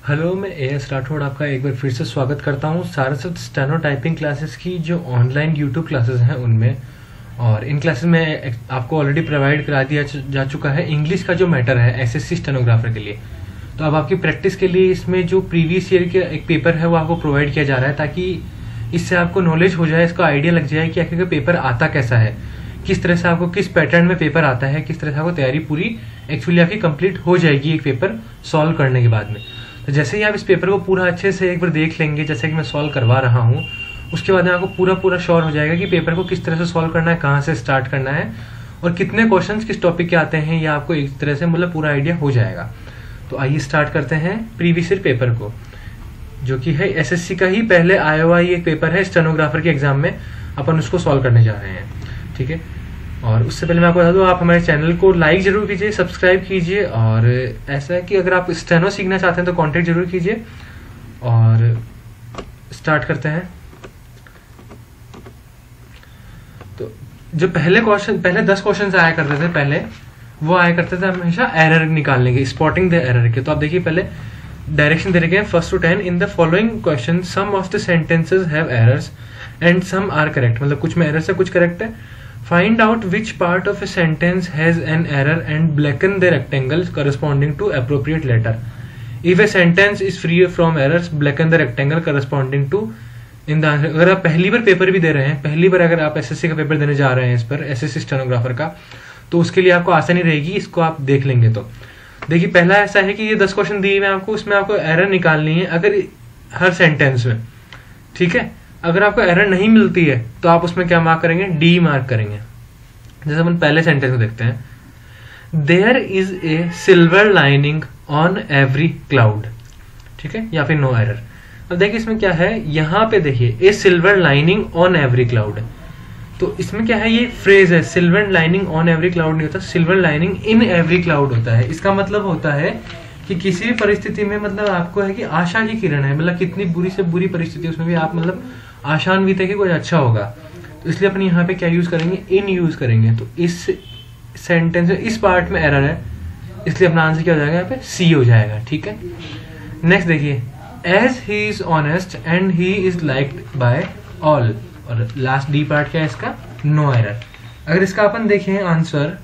Hello, मैं as Rathore आपका एक बार फिर से स्वागत करता हूं सारस्वत स्टेनो टाइपिंग क्लासेस की जो ऑनलाइन यूट्यूब क्लासेस हैं उनमें। और इन क्लासेस में आपको ऑलरेडी प्रोवाइड करा दिया जा चुका है इंग्लिश का जो मैटर है एसएससी स्टेनोग्राफर के लिए। तो अब आपकी प्रैक्टिस के लिए इसमें जो प्रीवियस ईयर का एक पेपर है वो आपको प्रोवाइड किया जा रहा है, ताकि इससे आपको नॉलेज हो जाए, इसका आइडिया लग जाए कि आखिर पेपर आता कैसा है, किस तरह से आपको किस पैटर्न में पेपर आता है, किस तरह से आपको तैयारी पूरी एक्चुअली आपकी कंप्लीट हो जाएगी एक पेपर सॉल्व करने के बाद में। तो जैसे ही आप इस पेपर को पूरा अच्छे से एक बार देख लेंगे, जैसे कि मैं सॉल्व करवा रहा हूँ, उसके बाद में आपको पूरा श्योर हो जाएगा कि पेपर को किस तरह से सॉल्व करना है, कहाँ से स्टार्ट करना है और कितने क्वेश्चंस किस टॉपिक के आते हैं, ये आपको एक तरह से मतलब पूरा आइडिया हो जाएगा। तो आइए स्टार्ट करते हैं प्रीवियस ईयर पेपर को, जो कि है एसएससी का ही पहले आया हुआ एक पेपर है स्टेनोग्राफर के एग्जाम में, अपन उसको सॉल्व करने जा रहे हैं। ठीक है, और उससे पहले मैं आपको बता दूं, आप हमारे चैनल को लाइक जरूर कीजिए, सब्सक्राइब कीजिए, और ऐसा है कि अगर आप स्टेनो सीखना चाहते हैं तो कांटेक्ट जरूर कीजिए। और स्टार्ट करते हैं। तो जो पहले 10 क्वेश्चन आया करते थे पहले, वो आया करते थे हमेशा एरर निकालने के, स्पॉटिंग द एरर के। तो आप देखिए पहले डायरेक्शन दे रखे हैं 1 to 10 in the following question some of the sentences have errors and some are correct. मतलब कुछ में एरर्स है, कुछ करेक्ट है। Find out which part of a sentence has an error and blacken the rectangle corresponding to appropriate letter. If a sentence is free from errors, blacken the rectangle corresponding to in the answer. अगर आप पहली बार paper भी दे रहे हैं, पहली बार अगर आप SSC का पेपर देने जा रहे हैं इस पर, एसएससी स्टेनोग्राफर का, तो उसके लिए आपको आसानी रहेगी, इसको आप देख लेंगे। तो देखिए पहला ऐसा है कि ये 10 क्वेश्चन दिए हुए आपको, उसमें आपको एरर निकालनी है अगर हर सेंटेंस में। ठीक है, अगर आपको एरर नहीं मिलती है तो आप उसमें क्या मार्क करेंगे, डी मार्क करेंगे। जैसे अपन पहले सेंटेंस में देखते हैं, there is a silver lining on every cloud. ठीक है, या फिर नो एरर। अब देखिए इसमें क्या है, यहां पे देखिए a silver lining on every cloud. तो इसमें क्या है, ये फ्रेज है, silver lining on every cloud नहीं होता, silver lining in every cloud होता है। इसका मतलब होता है कि किसी भी परिस्थिति में मतलब आपको है कि आशा की किरण है, मतलब कितनी बुरी से बुरी परिस्थिति उसमें भी आप मतलब आशान्वित है कि कुछ अच्छा होगा। तो इसलिए अपन यहाँ पे क्या यूज करेंगे, इन यूज करेंगे। तो इस सेंटेंस में इस पार्ट में एरर है, इसलिए अपना आंसर क्या हो जाएगा, यहाँ पे सी हो जाएगा। ठीक है, नेक्स्ट देखिए, as he is honest and he is liked by all. और लास्ट डी पार्ट क्या है इसका, नो एरर। अगर इसका अपन देखें आंसर,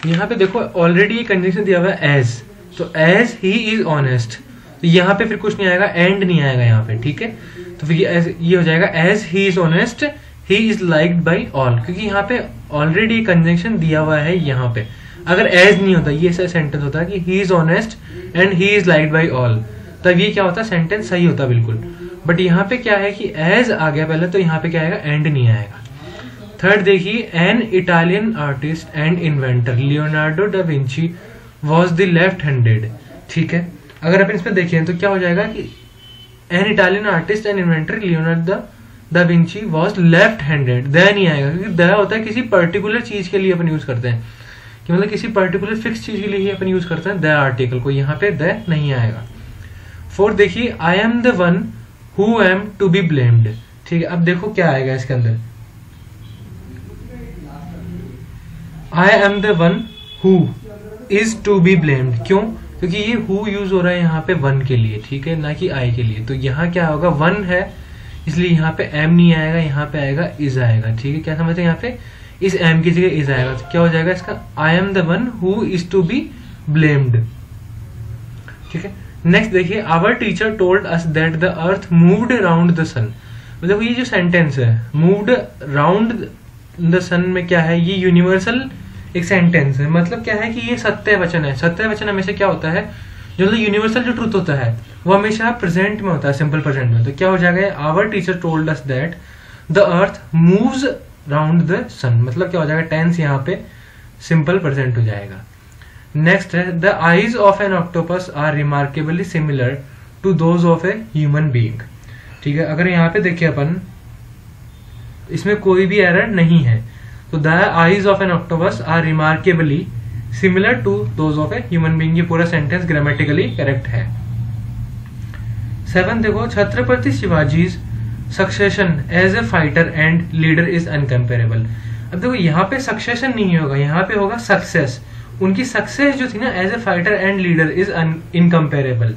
यहाँ पे देखो ऑलरेडी ये कंजंक्शन दिया हुआ है एज, तो एज ही इज ऑनेस्ट, तो यहाँ पे फिर कुछ नहीं आएगा, एंड नहीं आएगा यहाँ पे। ठीक है, तो फिर ये हो जाएगा as he is honest he is liked by all, क्योंकि यहाँ पे ऑलरेडी कंजंक्शन दिया हुआ है यहाँ पे। अगर एज नहीं होता, ये ऐसा सेंटेंस होता है कि ही is honest and he is liked by all, तब ये क्या होता, सेंटेंस सही होता बिल्कुल। बट यहाँ पे क्या है कि एज आ गया पहले, तो यहाँ पे क्या आएगा, एंड नहीं आएगा। थर्ड देखिए, an Italian artist and inventor Leonardo da Vinci was the left handed. ठीक है, अगर अपन इसमें देखें तो क्या हो जाएगा कि an Italian artist and inventor Leonardo da Vinci was left handed. The नहीं आएगा, क्योंकि द होता है किसी पर्टिकुलर चीज के लिए अपन यूज करते हैं, कि मतलब किसी पर्टिकुलर फिक्स चीज के लिए ही अपन यूज करते हैं द आर्टिकल को, यहाँ पे द नहीं आएगा। फोर्थ देखिए, I am the one who am to be blamed. ठीक है, अब देखो क्या आएगा इसके अंदर, I am the one who is to be blamed. क्यों, क्योंकि ये हु यूज हो रहा है यहाँ पे वन के लिए, ठीक है, ना कि आई के लिए। तो यहाँ क्या होगा, वन है, इसलिए यहाँ पे एम नहीं आएगा, यहाँ पे आएगा इज आएगा। ठीक है, क्या समझते हैं, यहाँ पे इस एम की जगह इज आएगा। तो क्या हो जाएगा इसका, I am the one who is to be blamed. ठीक है, नेक्स्ट देखिए, our teacher told us that the earth moved around the sun. मतलब ये जो सेंटेंस है, मूव्ड अराउंड द सन में क्या है, ये यूनिवर्सल एक सेंटेंस है। मतलब क्या है कि ये सत्य वचन है। सत्य वचन हमेशा क्या होता है, जो मतलब यूनिवर्सल जो ट्रुथ होता है वो हमेशा प्रेजेंट में होता है, सिंपल प्रेजेंट में। तो क्या हो जाएगा, our teacher told us that the earth moves round the sun. मतलब क्या हो जाएगा, टेंस यहाँ पे सिंपल प्रेजेंट हो जाएगा। नेक्स्ट है, the eyes of an octopus are remarkably similar to those of a human being. ठीक है, अगर यहाँ पे देखिए अपन, इसमें कोई भी एरर नहीं है, तो the eyes of an octopus are remarkably similar to those of a human being. ये पूरा सेंटेंस ग्रामेटिकली करेक्ट है। 7 देखो, Chhatrapati Shivaji's succession as a fighter and leader is uncomparable. अब देखो यहाँ पे सक्सेशन नहीं होगा, यहाँ पे होगा सक्सेस। उनकी सक्सेस जो थी ना as a fighter and leader is incomparable.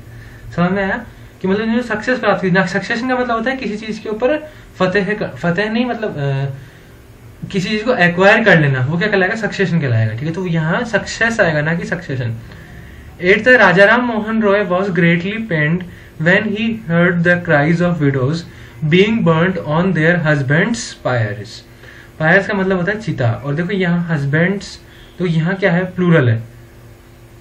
समझ में आया कि मतलब जो सक्सेस प्राप्त की, सक्सेशन का मतलब होता है किसी चीज के ऊपर फतेह नहीं, मतलब किसी चीज को एक्वायर कर लेना, वो क्या कहलाएगा, सक्सेशन कहलाएगा, ठीक है। तो यहाँ सक्सेस आएगा ना कि succession. 8th, Rajaram Mohan Roy was greatly pained when he heard the cries of widows being burnt on their husbands' pyres. Pyres का मतलब होता है चिता, और देखो यहाँ husbands, तो यहाँ क्या है, प्लूरल है,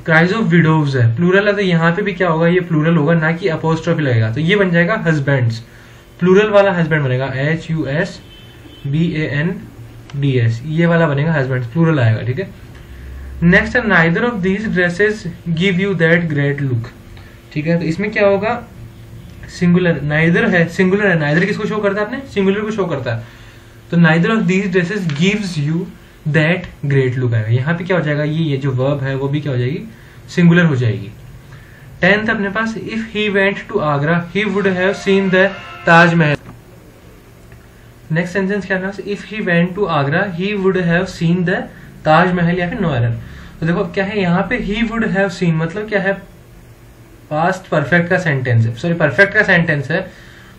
क्राइज ऑफ विडोव्स है, प्लूरल है, तो यहाँ पे भी क्या होगा, ये प्लूरल होगा, ना कि अपोस्ट्रोफी लगेगा, तो ये बन जाएगा हस्बैंड्स, प्लूरल वाला हस्बैंड बनेगा HUSBANDS, ये वाला बनेगा हस्बैंड्स, प्लूरल आएगा, ठीक है। नेक्स्ट है neither of these dresses give you that great look, ठीक है। तो इसमें क्या होगा, सिंगुलर, नाइदर है, सिंगुलर है, नाइदर किसको शो करता है, आपने सिंगुलर को शो करता है, तो neither of these dresses gives you that great look आएगा। यहाँ पे क्या हो जाएगा, ये जो वर्ब है वो भी क्या हो जाएगी, सिंगुलर हो जाएगी। 10th अपने पास, if he went to Agra he would have seen the Taj Mahal. Next sentence क्या है, if he went to Agra he would have seen the Taj Mahal, या फिर नो एरर। तो देखो क्या है, यहाँ पे ही वुड हैव सीन मतलब क्या है, पास्ट परफेक्ट का सेंटेंस है, सॉरी परफेक्ट का सेंटेंस है।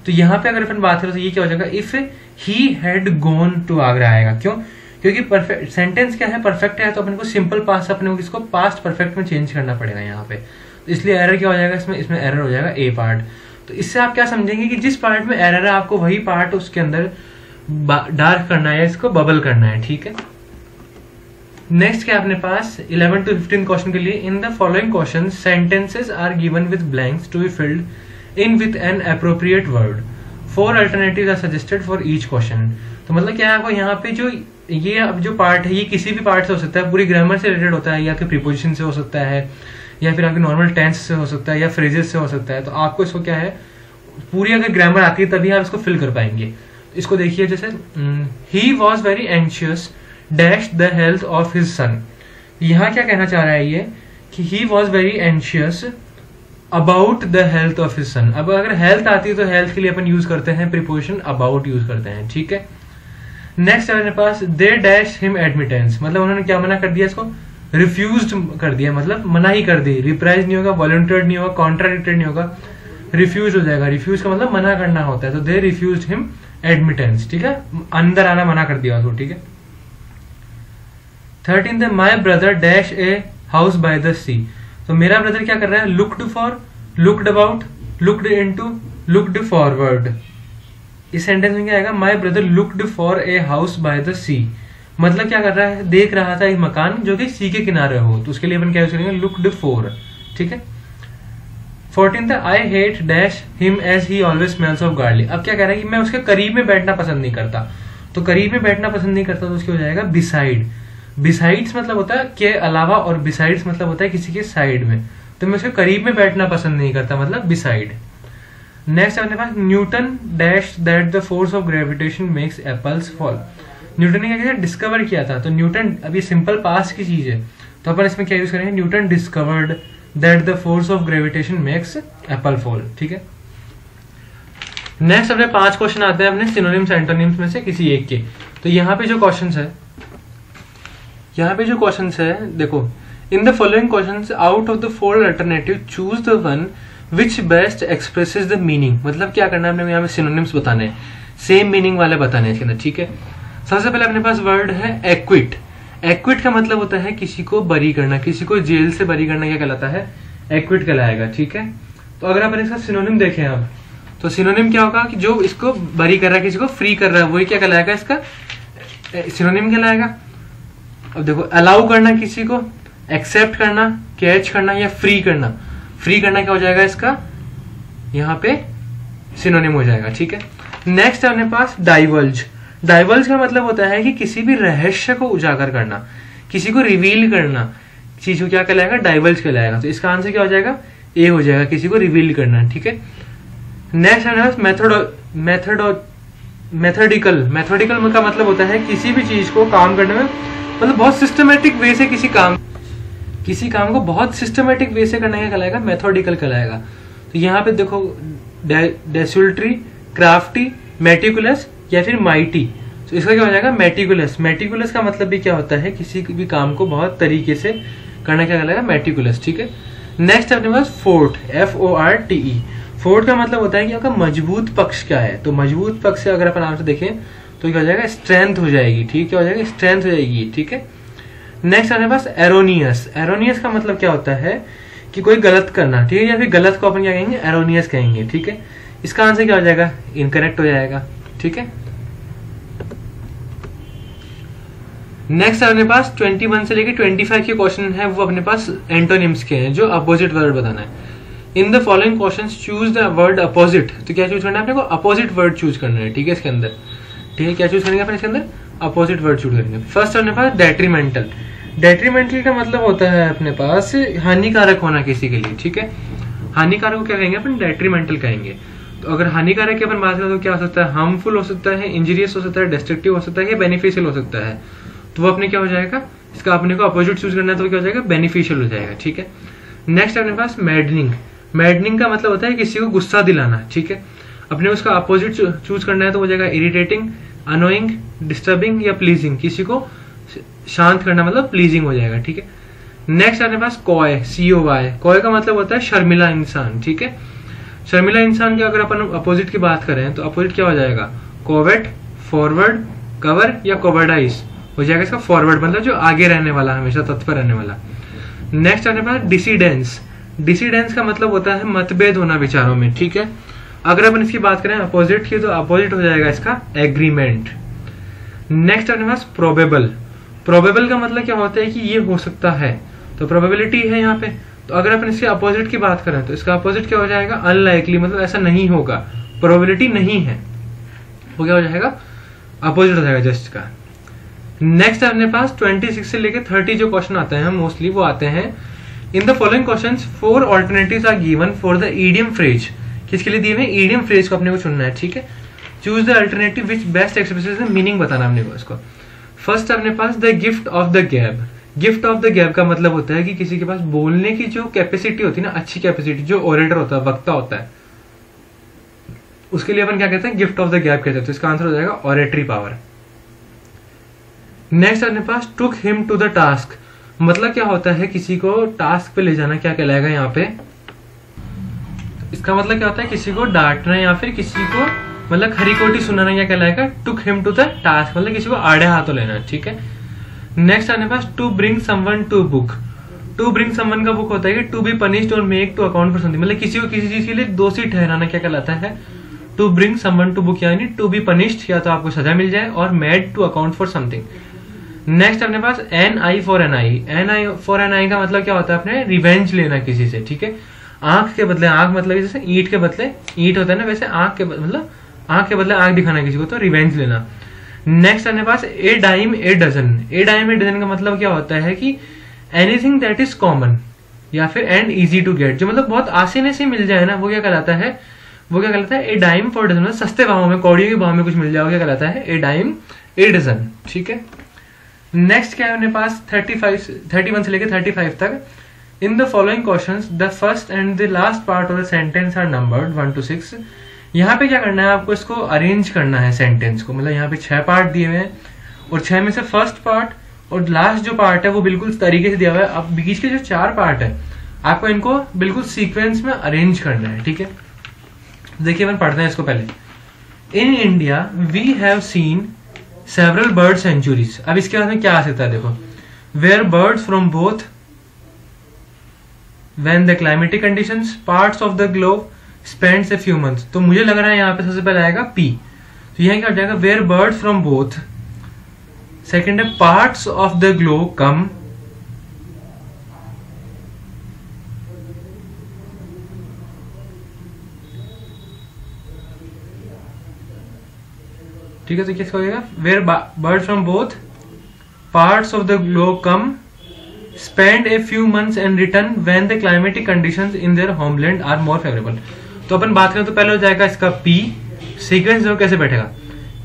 तो यहाँ पे अगर अपन बात करें तो ये क्या हो जाएगा, if he had gone to Agra आएगा। क्यों, क्योंकि परफेक्ट सेंटेंस क्या है, परफेक्ट है, तो अपन को सिंपल पास्ट, अपने को इसको पास्ट परफेक्ट में चेंज करना पड़ेगा यहाँ पे, तो इसलिए एरर क्या हो जाएगा, इसमें एरर हो जाएगा ए पार्ट। तो इससे आप क्या समझेंगे कि जिस पार्ट में एरर है आपको वही पार्ट उसके अंदर डार्क करना है, इसको बबल करना है, ठीक है। नेक्स्ट क्या अपने पास 11 to 15 क्वेश्चन के लिए, in the following question sentences are given with blanks to be filled in with an appropriate word, 4 alternatives are suggested for each question. तो मतलब क्या है, आपको यहाँ पे जो ये अब जो पार्ट है ये किसी भी पार्ट से हो सकता है, पूरी ग्रामर से रिलेटेड होता है, या फिर प्रीपोजिशन से हो सकता है, या फिर आपके नॉर्मल टेंस से हो सकता है, या फ्रेजेस से हो सकता है। तो आपको इसको क्या है, पूरी अगर ग्रामर आती है तभी आप इसको फिल कर पाएंगे। इसको देखिए, जैसे he was very anxious dash the health of his son, यहाँ क्या कहना चाह रहा है ये कि he was very anxious about the health of his son. अब अगर हेल्थ आती है तो हेल्थ के लिए अपन यूज करते हैं प्रीपोजिशन अबाउट यूज करते हैं, ठीक है। नेक्स्ट है मेरे पास, दे डैश हिम एडमिटेंस, मतलब उन्होंने क्या मना कर दिया, इसको रिफ्यूज कर दिया, मतलब मना ही कर दी, रिप्राइज नहीं होगा, वॉलंटियर्ड नहीं होगा, कॉन्ट्राडिक्टेड नहीं होगा, रिफ्यूज हो जाएगा। रिफ्यूज का मतलब मना करना होता है, तो दे रिफ्यूज हिम एडमिटेंस, ठीक है, अंदर आना मना कर दिया उसको, ठीक है। 13th, my brother dash a house by the sea, तो मेरा ब्रदर क्या कर रहा है, looked for, looked about, looked into, looked forward. इस सेंटेंस में क्या आएगा, my brother looked for a house by the sea, मतलब क्या कर रहा है, देख रहा था एक मकान जो कि सी के किनारे हो, तो उसके लिए अपन क्या यूज करेंगे, लुक्ड फॉर, ठीक है। 14th, I hate dash him as he always smells of garlic. अब क्या कह रहा है कि मैं उसके करीब में बैठना पसंद नहीं करता, तो करीब में बैठना पसंद नहीं करता तो उसके हो जाएगा बिसाइड। बिसाइड्स मतलब होता है के अलावा, और बिसाइड्स मतलब होता है किसी के साइड में, तो मैं उसके करीब में बैठना पसंद नहीं करता, मतलब बिसाइड। नेक्स्ट अपने पास, Newton dash that the force of gravitation makes apples fall. Newton ने क्या किया, डिस्कवर किया था, तो न्यूटन, अभी सिंपल पास्ट की चीज है, तो अपन इसमें क्या यूज करेंगे, Newton discovered that the force of gravitation makes Apple fall, ठीक है। नेक्स्ट अपने 5 क्वेश्चन आते हैं अपने सिनोनिम्स एंटोनिम्स में से किसी एक के। तो यहाँ पे जो क्वेश्चन है, देखो, इन the following questions out of the 4 alternative choose the one which best expresses the meaning. मतलब क्या करना है, हमने यहाँ पे सिनोनिम्स बताने हैं, सेम मीनिंग वाले बताने हैं इसके अंदर, ठीक है। सबसे पहले अपने पास वर्ड है एक्विट। एक्विट का मतलब होता है किसी को बरी करना, किसी को जेल से बरी करना, क्या कहलाता है, एक्विट कहलाएगा, ठीक है। तो अगर अपन इसका सिनोनिम देखें अब, तो सिनोनिम क्या होगा कि जो इसको बरी कर रहा है, किसी को फ्री कर रहा है, वही क्या कहलाएगा, इसका सिनोनिम कहलाएगा। अब देखो, अलाउ करना किसी को, एक्सेप्ट करना, कैच करना, या फ्री करना। फ्री करना क्या हो जाएगा, इसका यहाँ पे सिनोनिम हो जाएगा, ठीक है। नेक्स्ट है अपने पास डाइवर्ज। डाइवर्ज का मतलब होता है कि किसी भी रहस्य को उजागर करना, किसी को रिवील करना, चीज को क्या कहलाएगा, डाइवर्ज कहलाएगा। तो इसका आंसर क्या हो जाएगा, ए हो जाएगा, किसी को रिवील करना, ठीक है। नेक्स्ट है मेथोडिकल। मेथोडिकल का मतलब होता है किसी भी चीज को काम करने में, मतलब बहुत सिस्टमेटिक वे से किसी काम को बहुत सिस्टमेटिक वे से करना क्या कहलाएगा, मेथोडिकल कहलाएगा। तो यहाँ पे देखो, डेसुल्ट्री, क्राफ्टी, मेटिकुलस या फिर माइटी, तो इसका क्या हो जाएगा, मेटिकुलस। मेटिकुलस का मतलब भी क्या होता है, किसी भी काम को बहुत तरीके से करना क्या कहलाएगा, मेटिकुलस, ठीक है। नेक्स्ट अपने पास फोर्ट, FORTE। फोर्ट का मतलब होता है कि आपका मजबूत पक्ष क्या है। तो मजबूत पक्ष से अगर अपन आराम से देखें तो क्या हो जाएगा, स्ट्रेंथ हो जाएगी। ठीक, क्या हो जाएगा, स्ट्रेंथ हो जाएगी। ठीक है। नेक्स्ट अपने पास एरोनियस। एरोनियस का मतलब क्या होता है कि कोई गलत करना। ठीक है, या फिर गलत को अपन क्या कहेंगे, एरोनियस कहेंगे। ठीक है, इसका आंसर क्या हो जाएगा, इनकरेक्ट हो जाएगा। ठीक है। नेक्स्ट अपने पास 21 से लेके 25 के क्वेश्चन है, वो अपने पास एंटोनिम्स के हैं, जो अपोजिट वर्ड बताना है। इन the following questions choose the word opposite. तो क्या चूज करना है अपने को, अपोजिट वर्ड चूज करना है। ठीक है, इसके अंदर, ठीक है, क्या चूज करेंगे अपन इसके अंदर, अपोजिट वर्ड चूज करेंगे। फर्स्ट अपने पास डेट्रीमेंटल। डेट्रीमेंटल का मतलब होता है अपने पास हानिकारक होना किसी के लिए। ठीक है, हानिकारक को क्या कहेंगे अपन, डेट्रीमेंटल कहेंगे। तो अगर हानिकारक की अपन बात करें तो क्या हो सकता है, हार्मफुल हो सकता है, इंजीरियस हो सकता है, डिस्ट्रक्टिव हो सकता है, या बेनिफिशियल हो सकता है। तो वो अपने क्या हो जाएगा, इसका अपने को अपोजिट चूज करना है तो क्या हो जाएगा, बेनिफिशियल हो जाएगा। ठीक है। नेक्स्ट अपने पास मैडनिंग। मैडनिंग का मतलब होता है किसी को गुस्सा दिलाना। ठीक है, अपने उसका अपोजिट चूज करना है तो हो जाएगा इरिटेटिंग, अनोइंग, डिस्टर्बिंग या प्लीजिंग। किसी को शांत करना मतलब प्लीजिंग हो जाएगा। ठीक है। नेक्स्ट अपने पास कॉय, COY। कॉय का मतलब होता है शर्मिला इंसान। ठीक है, शर्मिला इंसान की अगर अपन अपोजिट की बात करें तो अपोजिट क्या हो जाएगा, कोवेट, फॉरवर्ड, कवर या कोवर्डाइज हो जाएगा। इसका फॉरवर्ड मतलब जो आगे रहने वाला, हमेशा तत्पर रहने वाला। नेक्स्ट अपने पास डिसीडेंस। डिसीडेंस का मतलब होता है मतभेद होना विचारों में। ठीक है, अगर अपन इसकी बात करें अपोजिट की तो अपोजिट हो जाएगा इसका एग्रीमेंट। नेक्स्ट अपने पास प्रोबेबल। प्रोबेबल का मतलब क्या होता है कि ये हो सकता है, तो प्रोबेबिलिटी है यहाँ पे। तो अगर अपन इसके अपोजिट की बात करें तो इसका अपोजिट क्या हो जाएगा, अनलाइकली, मतलब ऐसा नहीं होगा, प्रोबेबिलिटी नहीं है, वो क्या हो जाएगा, अपोजिट हो जाएगा जस्ट का। नेक्स्ट अपने पास 26 से लेकर 30 जो क्वेश्चन आते हैं मोस्टली वो आते हैं, in the following questions 4 alternatives are given for the idiom phrase. किसके लिए दिए हुए, ईडियम फ्रेज को अपने को चुनना है। ठीक है, choose the alternative which best expresses the meaning बताना अपने को इसको। फर्स्ट अपने पास द गिफ्ट ऑफ द गैब। गिफ्ट ऑफ द गैब का मतलब होता है कि किसी के पास बोलने की जो कैपेसिटी होती है ना, अच्छी कैपेसिटी, जो ओरेटर होता है, वक्ता होता है, उसके लिए अपन क्या कहते हैं, गिफ्ट ऑफ द गैब कहते हैं। तो इसका आंसर हो जाएगा ऑरेटरी पावर। नेक्स्ट अपने पास took him to the task. मतलब क्या होता है, किसी को टास्क पे ले जाना, क्या कहलाएगा यहाँ पे, इसका मतलब क्या होता है, किसी को डांटना या फिर किसी को मतलब खरी खोटी सुनाना, क्या कहलाएगा, took him to the task, मतलब किसी को आड़े हाथों लेना। ठीक है। नेक्स्ट अपने पास to bring someone to book. To bring someone का बुक होता है कि टू बी पनिश्ड और make to account for something, मतलब किसी को किसी चीज के लिए दोषी ठहराना, क्या कहलाता है, to bring someone to book, यानी टू बी पनिश्ड, या तो आपको सजा मिल जाए, और made to account for something. Next अपने पास an eye for an eye. An eye for an eye का मतलब क्या होता है, अपने रिवेंज लेना किसी से। ठीक है, आंख के बदले आंख, मतलब जैसे ईंट के बदले ईंट होता है ना, वैसे आंख के मतलब आंख के बदले आंख दिखाना किसी को, तो रिवेंज लेना। नेक्स्ट अपने पास a dime a dozen. A dime a dozen का मतलब क्या होता है कि एनीथिंग दैट इज कॉमन, या फिर एंड इजी टू गेट, जो मतलब बहुत आसानी से मिल जाए ना, वो क्या कहलाता है, वो क्या कहलाता है, ए डाइम फॉर डजन, मतलब सस्ते भाव में, कौड़ियों के भाव में कुछ मिल जाए, क्या कहलाता है, ए डाइम ए डजन। ठीक है। नेक्स्ट क्या है अपने पास 31 से लेकर 35 तक। In the following questions the first and the last part of the sentence are numbered 1 to 6। यहाँ पे क्या करना है, आपको इसको अरेंज करना है सेंटेंस को, मतलब यहाँ पे 6 पार्ट दिए हुए हैं, और 6 में से फर्स्ट पार्ट और लास्ट जो पार्ट है वो बिल्कुल तरीके से दिया हुआ है। अब बीच के जो 4 पार्ट है आपको इनको बिल्कुल सीक्वेंस में अरेंज करना है। ठीक है, देखिए अपन पढ़ते हैं इसको पहले। In India we have seen several bird centuries. अब इसके बाद में क्या आ सकता है, देखो, where birds from both when the climatic conditions parts of the globe spends a few months. तो मुझे लग रहा है यहाँ पे सबसे पहले आएगा पी, तो यहाँ क्या हो जाएगा, where birds from both. Second है parts of the globe come, ठीक है, तो क्या हो जाएगा, where bird from both parts of the globe come spend a few months and return when the climatic conditions in their homeland are more favourable. तो अपन बात करें तो पहले हो जाएगा इसका पी, सीक्वेंस जो कैसे बैठेगा,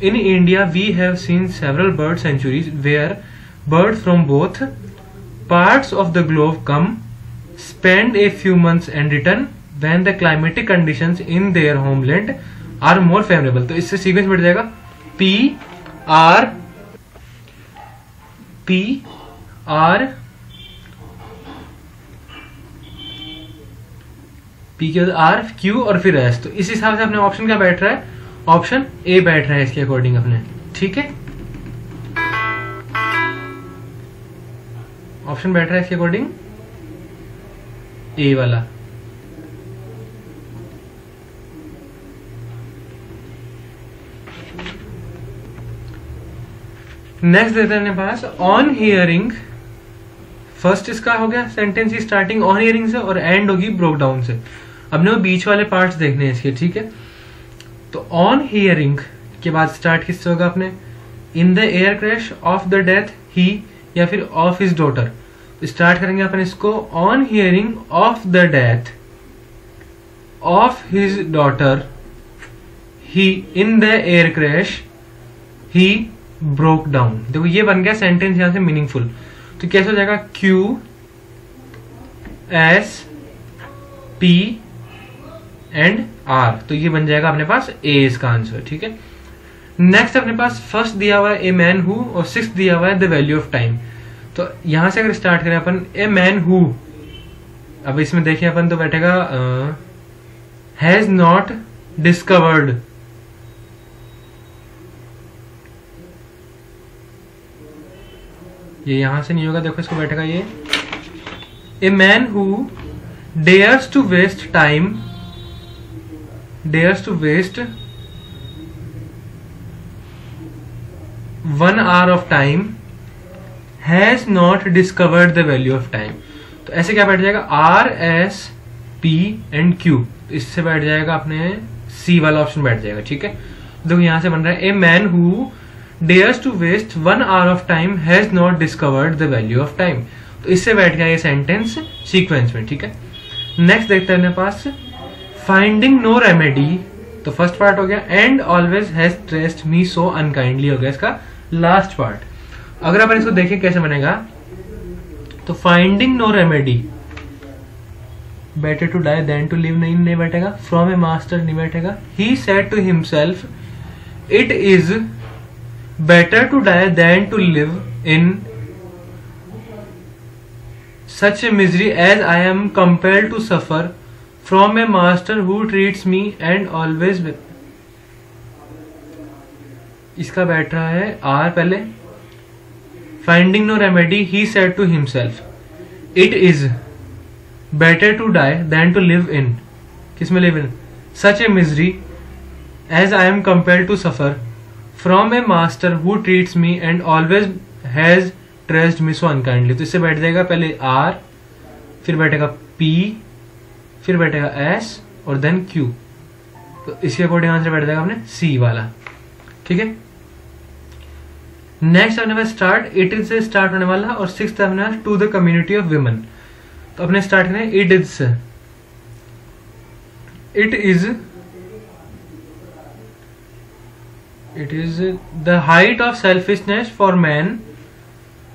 in India we have seen several bird centuries where bird from both parts of the globe come spend a few months and return when the climatic conditions in their homeland are more favourable. तो इससे sequence बैठ जाएगा P R P के बाद are, Q और फिर S. तो इस हिसाब से अपने ऑप्शन क्या बैठ रहा है, ऑप्शन ए बैठ रहा है इसके अकॉर्डिंग अपने, ठीक है। ऑप्शन बैठ रहा है इसके अकॉर्डिंग ए वाला। नेक्स्ट देते हैं अपने पास ऑन हियरिंग। फर्स्ट इसका हो गया सेंटेंस की स्टार्टिंग ऑन हियरिंग से और एंड होगी ब्रोक डाउन से। अपने वो बीच वाले पार्ट्स देखने हैं इसके, ठीक है। तो ऑन हियरिंग के बाद स्टार्ट किससे होगा अपने, in the air crash of the death he या फिर ऑफ हिज डॉटर। स्टार्ट करेंगे अपन इसको on hearing of the death of his daughter he in the air crash he broke down. देखो ये बन गया सेंटेंस यहां से मीनिंगफुल। तो कैसे हो जाएगा, Q S P and R. तो ये बन जाएगा अपने पास ए इसका आंसर, ठीक है। नेक्स्ट अपने पास फर्स्ट दिया हुआ है ए मैन हु और सिक्स दिया हुआ है द वैल्यू ऑफ टाइम। तो यहां से अगर स्टार्ट करें अपन ए मैन हु, अब इसमें देखें अपन तो बैठेगा हैज नॉट डिस्कवर्ड। ये यहां से नहीं होगा, देखो इसको बैठेगा ये a man who dares to waste time, dares to waste 1 hour of time has not discovered the value of time। तो ऐसे क्या बैठ जाएगा, R S P and Q. इससे बैठ जाएगा अपने सी वाला ऑप्शन बैठ जाएगा, ठीक है। देखो यहां से बन रहा है a man who dares to waste 1 hour of time has not discovered the value of time। तो इससे बैठ गया ये सेंटेंस सीक्वेंस में, ठीक है। नेक्स्ट देखते हैं अपने पास फाइंडिंग नो रेमेडी। तो फर्स्ट पार्ट हो गया and always has treated me so unkindly हो गया इसका लास्ट पार्ट। अगर अपन इसको देखें कैसे बनेगा, तो finding no remedy, better to die than to live नहीं बैठेगा, फ्रॉम ए मास्टर नहीं बैठेगा, he said to himself it is better to die than to live in such a misery as I am compelled to suffer from a master who treats me and always. इसका बैठ रहा है R पहले, finding no remedy he said to himself it is better to die than to live in, किसमें live in, such a misery as I am compelled to suffer from a master who treats me and always has treated me so unkindly. तो इससे बैठ जाएगा पहले are, फिर बैठेगा P, फिर बैठेगा एस और देन क्यू। तो इसके अकॉर्डिंग आंसर बैठ जाएगा अपने सी वाला, ठीक है। नेक्स्ट अपने पास स्टार्ट, इट इज से स्टार्ट होने वाला और सिक्स्थ अपने पास to the community of women. तो अपने स्टार्ट करें इट इज से, it is the height of selfishness for man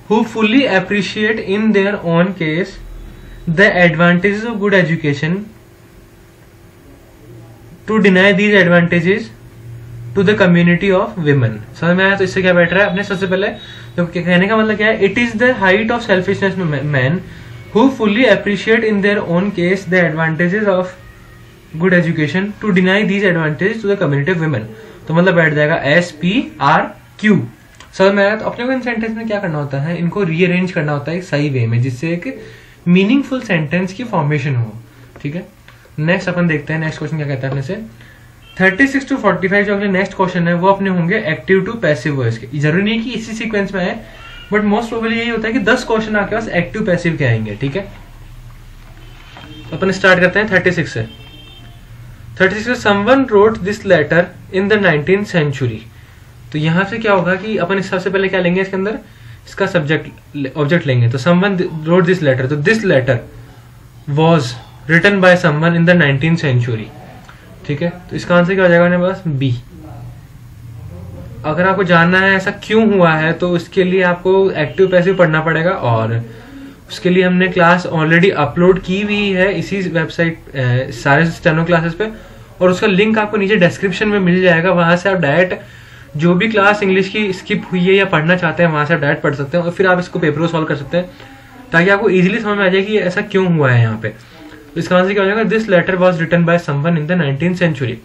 who fully appreciate in their own case the advantages of good education to deny these advantages to the community of women। समझ में आया। तो इससे क्या बैठ रहा है अपने, सबसे पहले तो कहने का मतलब क्या है, it is the height of selfishness man who fully appreciate in their own case the advantages of good education to deny these advantages to the community of women. तो मतलब बैठ जाएगा एस पी आर क्यू। समझ में आया। तो अपने को इन सेंटेंस में क्या करना होता है, इनको रीअरेंज करना होता है एक सही वे में, जिससे एक मीनिंगफुल सेंटेंस की फॉर्मेशन हो, ठीक है। नेक्स्ट अपन देखते हैं नेक्स्ट क्वेश्चन क्या कहता है अपने से। 36 to 45 जो अपने नेक्स्ट क्वेश्चन है वो अपने होंगे एक्टिव टू पैसिव वॉइस के। जरूरी नहीं कि इसी सीक्वेंस में आए, बट मोस्ट प्रोबेबली यही होता है कि 10 क्वेश्चन आपके पास एक्टिव पैसिव के आएंगे, ठीक है। अपन स्टार्ट करते हैं 36 से। 36 से someone wrote this letter in the 19th century। तो यहां से क्या होगा कि अपन सबसे पहले क्या लेंगे, इसके अंदर इसका सब्जेक्ट ऑब्जेक्ट लेंगे। तो समवन रोट दिस लेटर, तो this letter was written by someone in the 19th century, ठीक है। तो इसका आंसर क्या हो जाएगा मेरे पास, बी। अगर आपको जानना है ऐसा क्यों हुआ है तो उसके लिए आपको एक्टिव पैसिव पढ़ना पड़ेगा, और उसके लिए हमने क्लास ऑलरेडी अपलोड की हुई है इसी वेबसाइट सारे स्टेनो क्लासेस पे, और उसका लिंक आपको नीचे डिस्क्रिप्शन में मिल जाएगा। वहां से आप डायरेक्ट जो भी क्लास इंग्लिश की स्किप हुई है या पढ़ना चाहते हैं वहां से आप डायरेक्ट पढ़ सकते हैं, और फिर आप इसको पेपर सॉल्व कर सकते हैं ताकि आपको इजीली समझ में आ जाए कि ऐसा क्यों हुआ है यहाँ पे। तो इसका आंसर क्या हो जाएगा, this letter was written by someone in the 19th century.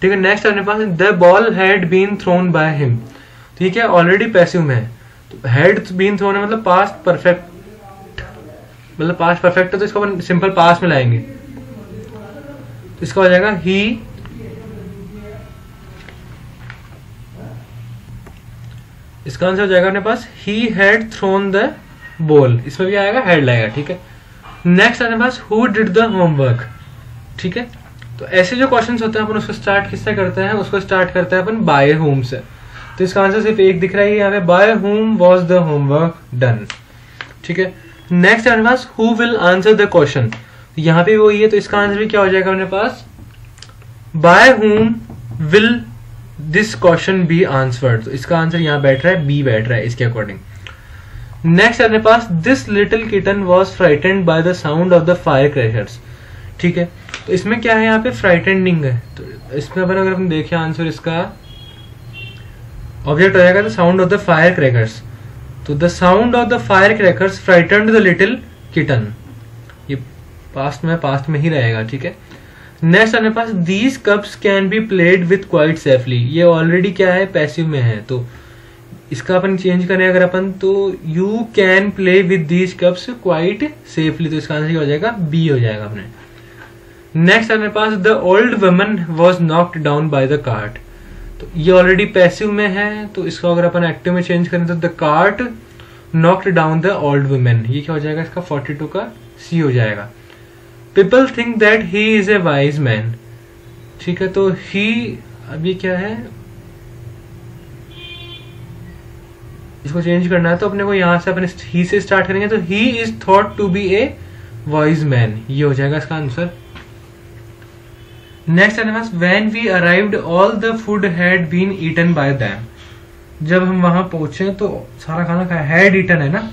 ठीक है, नेक्स्ट अपने पास the ball had been thrown by him. ठीक है, ऑलरेडी पैसिव में है, तो हैड बीन थ्रोन है मतलब पास्ट परफेक्ट, मतलब पास्ट परफेक्ट है तो इसको अपन सिंपल पास्ट में लाएंगे, तो इसका हो जाएगा ही, इसका आंसर हो जाएगा अपने पास he had thrown the ball, इसमें भी आएगा हैड लाएगा। ठीक है, नेक्स्ट अपने पास हु डिड द होमवर्क। ठीक है, तो ऐसे जो क्वेश्चंस होते हैं अपन उसको स्टार्ट किससे करते हैं, उसको स्टार्ट करते हैं अपन बाय होम से। तो इसका आंसर सिर्फ एक दिख रहा है यहाँ पे, by whom was the homework done. ठीक है, नेक्स्ट अपने पास who will answer the question, यहाँ पे वही है, तो इसका आंसर भी क्या हो जाएगा अपने पास, by whom will this question be answered. तो इसका आंसर यहाँ बैठ रहा है, बी बैठ रहा है इसके अकॉर्डिंग। नेक्स्ट अपने पास this little kitten was frightened by the sound of the firecrackers. ठीक है, तो इसमें क्या है यहाँ पे, फ्राइटेंडिंग है, तो इसमें अपन अगर हम देखें आंसर इसका ऑब्जेक्ट हो जाएगा the sound of the firecrackers. तो the sound of the firecrackers frightened the little kitten, ये पास्ट में ही रहेगा। ठीक है, नेक्स्ट अपने पास these cups can be played with quite safely, ये ऑलरेडी क्या है, पैसिव में है, तो इसका अपन चेंज करें अगर अपन, तो you can play with these cups quite safely, तो इसका आंसर हो जाएगा बी हो जाएगा अपने। नेक्स्ट अपने पास the old woman was knocked down by the cart, तो ये ऑलरेडी पैसिव में है, तो इसको अगर अपन एक्टिव में चेंज करें तो the cart knocked down the old woman, ये क्या हो जाएगा इसका 42 का सी हो जाएगा। People think that he is a wise man. ठीक है, तो ही अब ये क्या है, इसको चेंज करना है, तो अपने को यहां से अपन ही से स्टार्ट करेंगे, तो he is thought to be a wise man, ये हो जाएगा इसका आंसर। नेक्स्ट अपने पास when we arrived all the food had been eaten by them, जब हम वहां पहुंचे तो सारा खाना खाया, हैड ईटन है ना,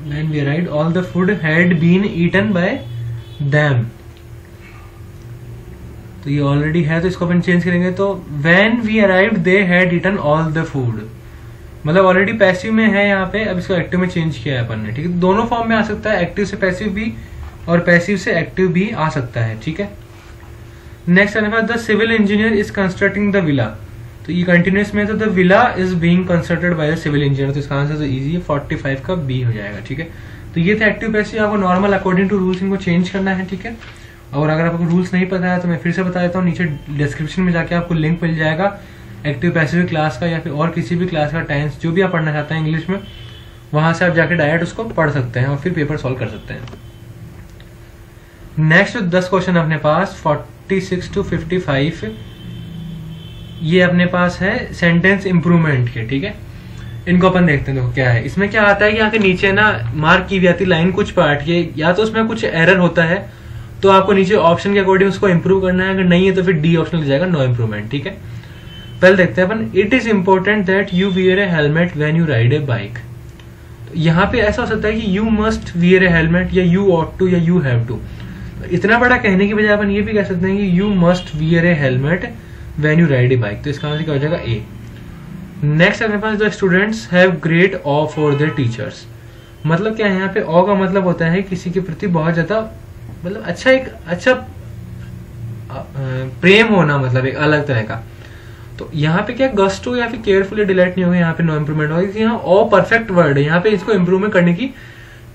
when we arrived all the food had been eaten by them, तो ये ऑलरेडी है, तो इसको अपन चेंज करेंगे, तो when we arrived they had eaten all the food, मतलब ऑलरेडी पैसिव में है यहाँ पे, अब इसको एक्टिव में चेंज किया है अपन ने। ठीक है, दोनों फॉर्म में आ सकता है, एक्टिव से पैसिव भी और पैसिव से एक्टिव भी आ सकता है। ठीक है, नेक्स्ट अपने पास the civil engineer is constructing the villa, तो ये कंटिन्यूस में, तो the villa is being constructed by the civil engineer, तो इसका आंसर तो इजी है, 45 का बी हो जाएगा। ठीक है, तो ये थे एक्टिव पैसिव, आपको नॉर्मल अकॉर्डिंग टू रूल्स इनको चेंज करना है। ठीक है, और अगर आपको रूल्स नहीं पता है तो मैं फिर से बता देता हूँ, नीचे डिस्क्रिप्शन में जाके आपको लिंक मिल जाएगा एक्टिव पैसिव क्लास का, या फिर और किसी भी क्लास का टेंस जो भी आप पढ़ना चाहते हैं इंग्लिश में, वहां से आप जाके डायरेक्ट उसको पढ़ सकते हैं और फिर पेपर सॉल्व कर सकते हैं। नेक्स्ट 10 क्वेश्चन अपने पास 46 to 55, ये अपने पास है सेंटेंस इंप्रूवमेंट के। ठीक है, इनको अपन देखते हैं, देखो क्या है इसमें। क्या आता है कि यहाँ के नीचे ना मार्क की भी आती लाइन कुछ पार्ट के, या तो उसमें कुछ एरर होता है तो आपको नीचे ऑप्शन के अकॉर्डिंग उसको इंप्रूव करना है, अगर नहीं है तो फिर डी ऑप्शन लग जाएगा, नो इंप्रूवमेंट। ठीक है, पहले देखते हैं अपन, it is important that you wear a helmet when you ride a bike. यहाँ पे ऐसा हो सकता है कि you must wear a helmet, या यू ऑट टू, या यू हैव टू। इतना बड़ा कहने की बजाय अपन ये भी कह सकते हैं कि you must wear a helmet when you ride a bike, तो इसका आंसर क्या हो जाएगा ए। नेक्स्ट अपने पास the students have great awe for their teachers, मतलब क्या है यहाँ पे ऑ का मतलब होता है किसी के प्रति बहुत ज्यादा, मतलब अच्छा, एक अच्छा प्रेम होना, मतलब एक अलग तरह का। तो यहाँ पे क्या गस्टो या फिर केयरफुली डिलाइट नहीं होगा, यहाँ पे नो इंप्रूवमेंट होगा, यहाँ ऑ परफेक्ट वर्ड है, यहाँ पे इसको इंप्रूवमेंट करने की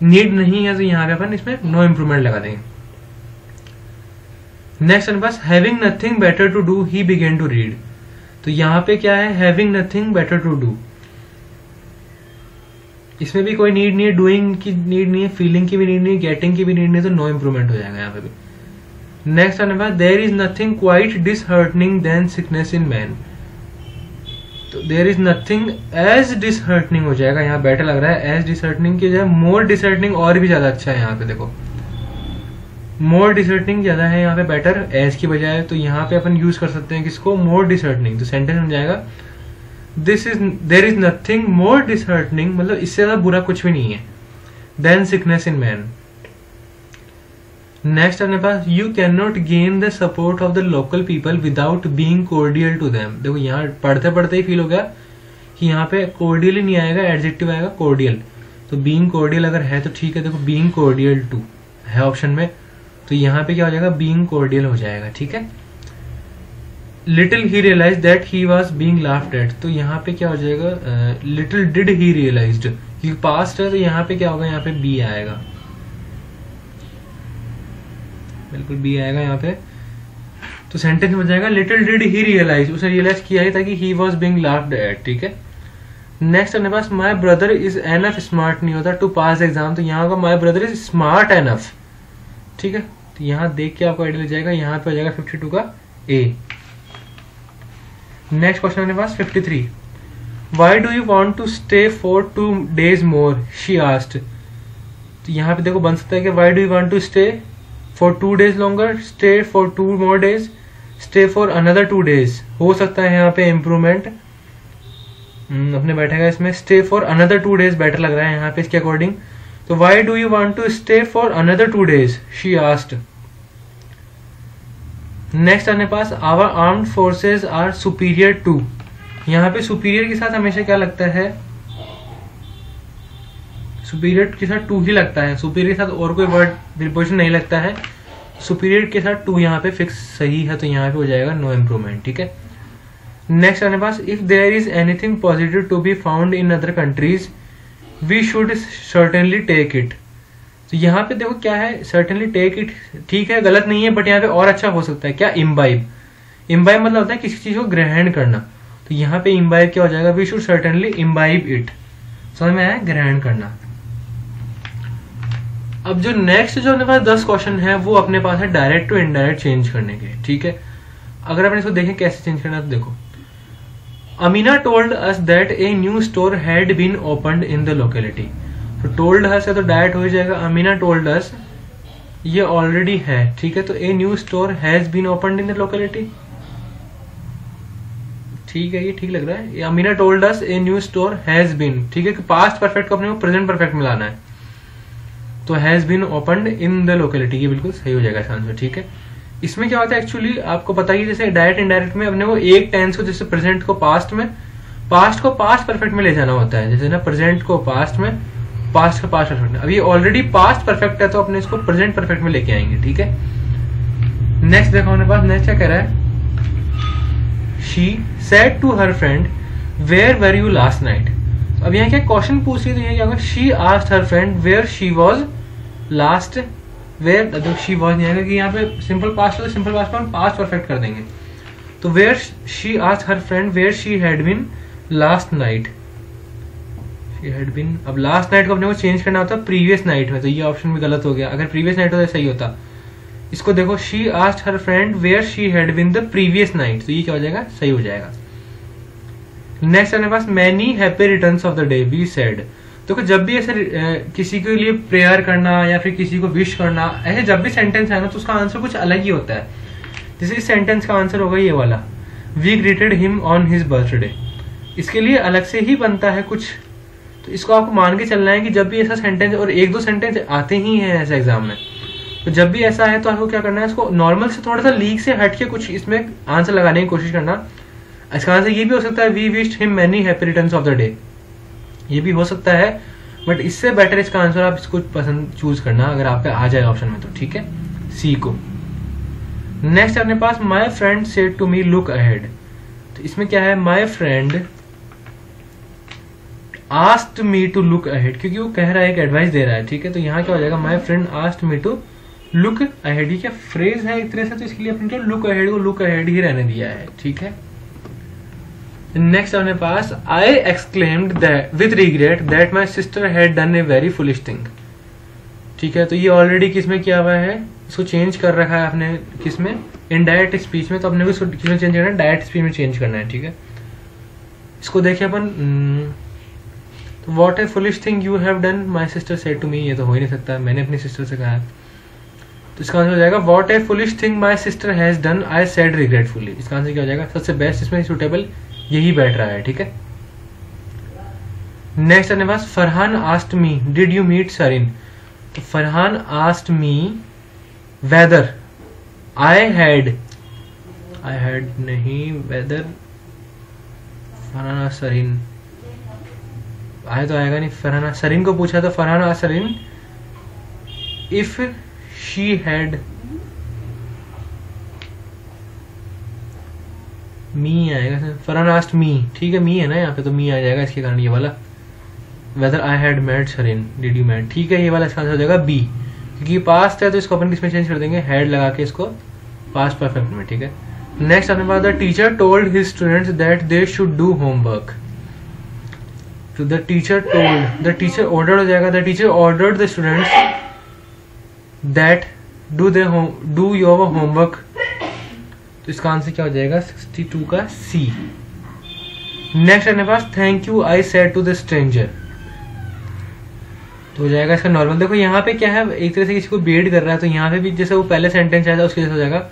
नीड नहीं है, तो यहाँ पे अपन इसमें नो इंप्रूवमेंट लगा देंगे। नेक्स्ट अपने पास having nothing better to do he began to read, तो यहाँ पे क्या है having nothing better to do, इसमें भी कोई नीड नहीं है, डूइंग की नीड नहीं है, फीलिंग की भी नीड नहीं है, गेटिंग की भी नीड नहीं है, तो नो इंप्रूवमेंट हो जाएगा यहाँ पे भी। नेक्स्ट अपने पास there is nothing quite disheartening than sickness in man, तो there is nothing as disheartening हो जाएगा, यहाँ बेटर लग रहा है, एज डिसहार्टनिंग की जगह मोर डिसहार्टनिंग और भी ज्यादा अच्छा है, यहाँ पे देखो मोर डिसहार्टनिंग ज्यादा है यहाँ पे बेटर एज की बजाय, तो यहाँ पे अपन यूज कर सकते हैं किसको, मोर डिसहार्टनिंग, तो सेंटेंस बन जाएगा this is there is nothing more disheartening, मतलब इससे ज्यादा बुरा कुछ भी नहीं है, than sickness in man. Next अपने पास you can not gain the support of the local people without being cordial to them, देखो यहाँ पढ़ते पढ़ते ही फील हो गया कि यहाँ पे कोर्डियल ही नहीं आएगा, एडजेक्टिव आएगा कोर्डियल, तो बीइंग कोर्डियल अगर है तो ठीक है, देखो बीइंग कोर्डियल टू है ऑप्शन में, तो यहाँ पे क्या हो जाएगा, बीइंग कोर्डियल हो जाएगा, ठीक है। Little he realize that he was being laughed at, तो यहाँ पे क्या हो जाएगा, लिटिल डिड ही रियलाइज्ड, क्योंकि पास्ट है तो यहाँ पे क्या होगा, यहाँ पे बी आएगा, बिल्कुल बी आएगा यहाँ पे। तो सेंटेंस में जाएगा लिटिल डिड ही रियलाइज, उसे रियलाइज किया ही था कि he was being laughed at, ठीक है। नेक्स्ट अपने पास my brother is enough smart नहीं होता टू पास एग्जाम, तो यहाँ का my brother is smart enough, ठीक है। तो यहाँ देख के आपको आइडिया लग जाएगा, यहाँ पे हो जाएगा 52 का ए। नेक्स्ट क्वेश्चन अपने पास 53, why do you want to stay for 2 days more she asked, तो यहाँ पे देखो बन सकता है कि why do you want to stay for 2 days longer, stay for 2 more days, stay for another 2 days, हो सकता है यहाँ पे इम्प्रूवमेंट अपने बैठेगा इसमें, stay for another 2 days better लग रहा है यहाँ पे इसके अकॉर्डिंग। तो why do you want to stay for another 2 days she asked. Next अपने पास our armed forces are superior to, यहाँ पे सुपीरियर के साथ हमेशा क्या लगता है, सुपीरियर के साथ टू ही लगता है, सुपीरियर के साथ और कोई वर्ड प्रीपोजिशन नहीं लगता है, सुपीरियर के साथ टू यहाँ पे फिक्स सही है, तो यहाँ पे हो जाएगा नो इम्प्रूवमेंट, ठीक है। नेक्स्ट अपने पास if there is anything positive to be found in other countries we should certainly take it, तो यहाँ पे देखो क्या है, सर्टेनली टेक इट ठीक है, गलत नहीं है, बट यहाँ पे और अच्छा हो सकता है क्या, इम्बाइब, इम्बाइब मतलब होता है किसी चीज को ग्रहण करना, तो यहाँ पे इम्बाइब क्या हो जाएगा, we should certainly imbibe it, समझ में आया, ग्रहण करना। अब जो नेक्स्ट जो अपने पास 10 क्वेश्चन है वो अपने पास है डायरेक्ट टू इनडायरेक्ट चेंज करने के, ठीक है। अगर अपन इसको देखें कैसे चेंज करना, तो देखो Amina told us that a new store had been opened in the locality, तो टोल्ड अस है तो डायरेक्ट हो जाएगा अमीना टोल्ड अस, ये ऑलरेडी है, ठीक है, तो a new store has been opened in the locality, ठीक है, ये ठीक लग रहा है। Amina told us a new store has been, ठीक है, कि पास्ट परफेक्ट को अपने को प्रेजेंट परफेक्ट मिलाना है, तो has been opened in the locality, ये बिल्कुल सही हो जाएगा इसका आंसर, ठीक है। इसमें क्या होता है एक्चुअली आपको पता ही, जैसे डायरेक्ट इनडायरेक्ट में अपने को एक टेंस को, जैसे प्रेजेंट को पास्ट में, पास्ट को पास्ट परफेक्ट में ले जाना होता है, जैसे ना प्रेजेंट को पास्ट में, पास्ट का पास्ट परफेक्ट में, अब ये ऑलरेडी पास्ट परफेक्ट है तो अपने इसको प्रेजेंट परफेक्ट में लेके आएंगे, ठीक है। नेक्स्ट देखो हमारे पास नेक्स्ट क्या कह रहा है, she said to her friend where were you last night, अब यहाँ क्या क्वेश्चन पूछ रही है, तो यहाँ क्या होगा, she asked her friend where she was last, where she was नहीं आएगा कि यहाँ पे सिंपल पास्ट है, तो सिंपल पास्ट पर हम पास्ट परफेक्ट कर देंगे, तो where she asked her friend where she had been last night, she had been, अब लास्ट नाइट को अपने को चेंज करना होता है प्रीवियस नाइट में, तो ये ऑप्शन भी गलत हो गया, अगर प्रीवियस नाइट होता तो सही होता। इसको देखो she asked her friend where she had been the previous night, तो ये क्या हो जाएगा, सही हो जाएगा। नेक्स्ट अपने पास many happy returns of the day we said, तो जब भी ऐसे किसी के लिए प्रेयर करना या फिर किसी को विश करना, ऐसे जब भी सेंटेंस है ना तो उसका आंसर कुछ अलग ही होता है, जैसे इस सेंटेंस का आंसर होगा ये वाला, we greeted him on his birthday, इसके लिए अलग से ही बनता है कुछ, तो इसको आपको मान के चलना है कि जब भी ऐसा सेंटेंस, और 1-2 सेंटेंस आते ही हैं ऐसे एग्जाम में, तो जब भी ऐसा है तो आपको क्या करना है, इसको नॉर्मल से थोड़ा सा लीक से हट के कुछ इसमें आंसर लगाने की कोशिश करना। इसका आंसर ये भी हो सकता है we wished him many happy returns of the day, ये भी हो सकता है, बट इससे बेटर इसका आंसर आप इसको पसंद चूज करना अगर आपका आ जाए ऑप्शन में, तो ठीक है, सी को। नेक्स्ट अपने पास my friend said to me look ahead, तो इसमें क्या है, my friend asked me to look ahead, क्योंकि वो कह रहा है, एक एडवाइस दे रहा है, ठीक है, तो यहाँ क्या हो जाएगा, my friend asked me to look ahead, ये क्या फ्रेज है एक तरह से, तो इसके लिए अपने लुक अहेड को लुक अहेड ही रहने दिया है, ठीक है। नेक्स्ट अपने पास I exclaimed with regret that my sister had done a very foolish thing, ठीक है, तो ये ऑलरेडी किसमें किया हुआ है, इसको चेंज कर रखा है आपने किसमें, इनडायरेक्ट स्पीच में, तो अपने को इसको किसमें चेंज करना है, डायरेक्ट स्पीच में चेंज करना है, ठीक है। इसको देखिए अपन, what a foolish thing you have done my sister said to me, ये तो हो ही नहीं सकता, मैंने अपनी सिस्टर से कहा है, तो इसका आंसर हो जाएगा what a foolish thing my sister has done I said regretfully, इसका आंसर क्या हो जाएगा, सबसे बेस्ट इसमें सुटेबल यही बैठ रहा है, ठीक है। नेक्स्ट अपने पास Farhan asked me did you meet Sareen, तो Farhan asked me whether I had नहीं, वेदर फरहान सरीन, आए तो आएगा नहीं। फरहाना सरीन को पूछा तो Farhana Sareen if she had me आएगा। फरहान आस्ट मी, ठीक है मी है ना यहाँ पे तो मी आ जाएगा इसके कारण ये वाला। Whether I had met Sarin did you met, ठीक है ये वाला इसका आंसर हो जाएगा बी, क्योंकि पास्ट है तो इसको अपन किसमें चेंज कर देंगे, हैड लगा के इसको पास्ट परफेक्ट में, ठीक है। नेक्स्ट अपने पास the teacher told his students that they should do homework. तो the teacher told, the teacher ordered हो जाएगा, the teacher ordered the students that do your homework. तो इसका आंसर क्या हो जाएगा 62 का सी। नेक्स्ट अपने पास thank you I said to the stranger. तो हो जाएगा इसका नॉर्मल। देखो यहाँ पे क्या है, एक तरह से किसी को बेट कर रहा है तो यहाँ पे भी जैसे वो पहले सेंटेंस आया था उसके जैसे हो जाएगा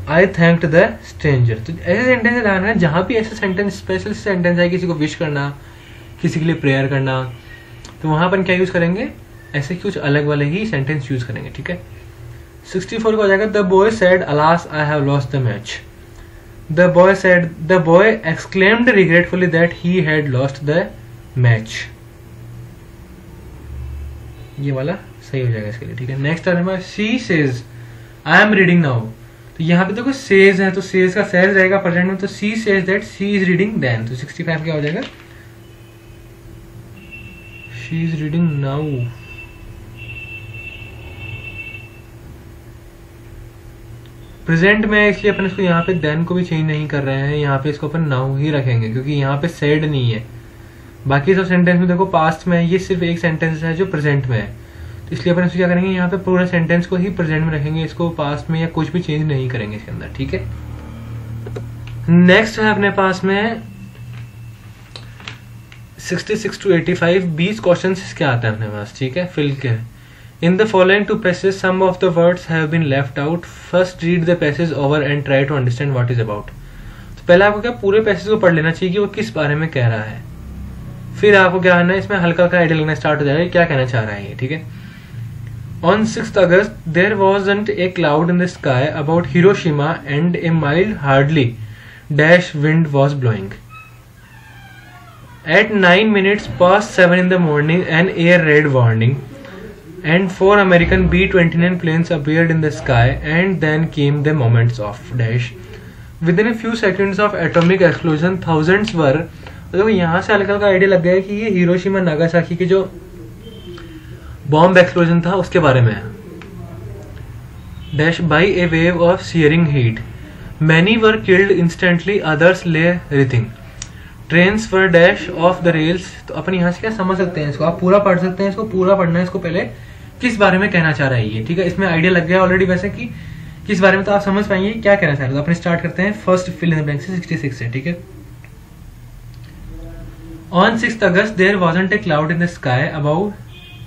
आई थैंक्ड द स्ट्रेंजर। तो ऐसे सेंटेंस लगाना है जहां भी ऐसे सेंटेंस स्पेशल सेंटेंस है, किसी को विश करना, किसी के लिए प्रेयर करना, तो वहां पर क्या यूज करेंगे, ऐसे कुछ अलग वाले ही सेंटेंस यूज करेंगे, ठीक है। 64 का हो जाएगा the boy said alas I have lost the match. The boy exclaimed regretfully that he had lost the match. ये वाला सही हो जाएगा इसके लिए, ठीक है। नेक्स्ट है she says I am reading now. तो यहाँ पे देखो सेज है तो सेज का सेज रहेगा प्रेजेंट में, तो she says that she is reading then. तो 65 क्या हो जाएगा she is reading now. Present में इसलिए अपन इसको यहाँ पे देन को भी चेंज नहीं कर रहे हैं, यहाँ पे इसको अपन नाउ ही रखेंगे क्योंकि यहाँ पे सेड नहीं है। बाकी सब सेंटेंस में देखो पास्ट में है, ये सिर्फ एक सेंटेंस है जो प्रेजेंट में है, तो इसलिए अपन इसको क्या करेंगे यहाँ पे पूरा सेंटेंस को ही प्रेजेंट में रखेंगे, इसको पास्ट में या कुछ भी चेंज नहीं करेंगे इसके अंदर, ठीक है। नेक्स्ट है अपने पास में 66 to 85 20 क्वेश्चन क्या आता है अपने पास, ठीक है। फिल के in the following two passage some of the words have been left out, first read the passage over and try to understand what is about. तो पहले आपको क्या पूरे पैसेज को पढ़ लेना चाहिए कि वो किस बारे में कह रहा है, फिर आपको क्या करना है इसमें हल्का हल्का आइडिया लगना स्टार्ट हो जाएगा क्या कहना चाह रहा है ये, ठीक है। On 6th August, there wasn't a cloud in the sky about Hiroshima and a mild, hardly dash wind was blowing. At 9 minutes past 7 in the morning, an air raid warning and 4 American B-29 planes appeared in the sky, and then came the moments of dash. Within a few seconds of atomic explosion, thousands were. तो यहाँ से हल्का हल्का idea लग गया कि ये Hiroshima Nagasaki की जो बॉम्ब एक्सप्लोजन था उसके बारे में है। Dash by a wave of searing heat, many were killed instantly, others lay writhing, trains were dash off the rails. तो अपन यहाँ से क्या समझ सकते हैं, इसको आप पूरा पढ़ सकते हैं, इसको पूरा पढ़ना है, इसको पहले किस बारे में कहना चाह रहा है ये, ठीक है। इसमें आइडिया लग गया ऑलरेडी वैसे कि किस बारे में, तो आप समझ पाएंगे क्या कहना चाह रहे हैं। तो अपन स्टार्ट करते हैं first fill in the blank से 66 से, ठीक है। On 6th August there wasn't a cloud in the sky above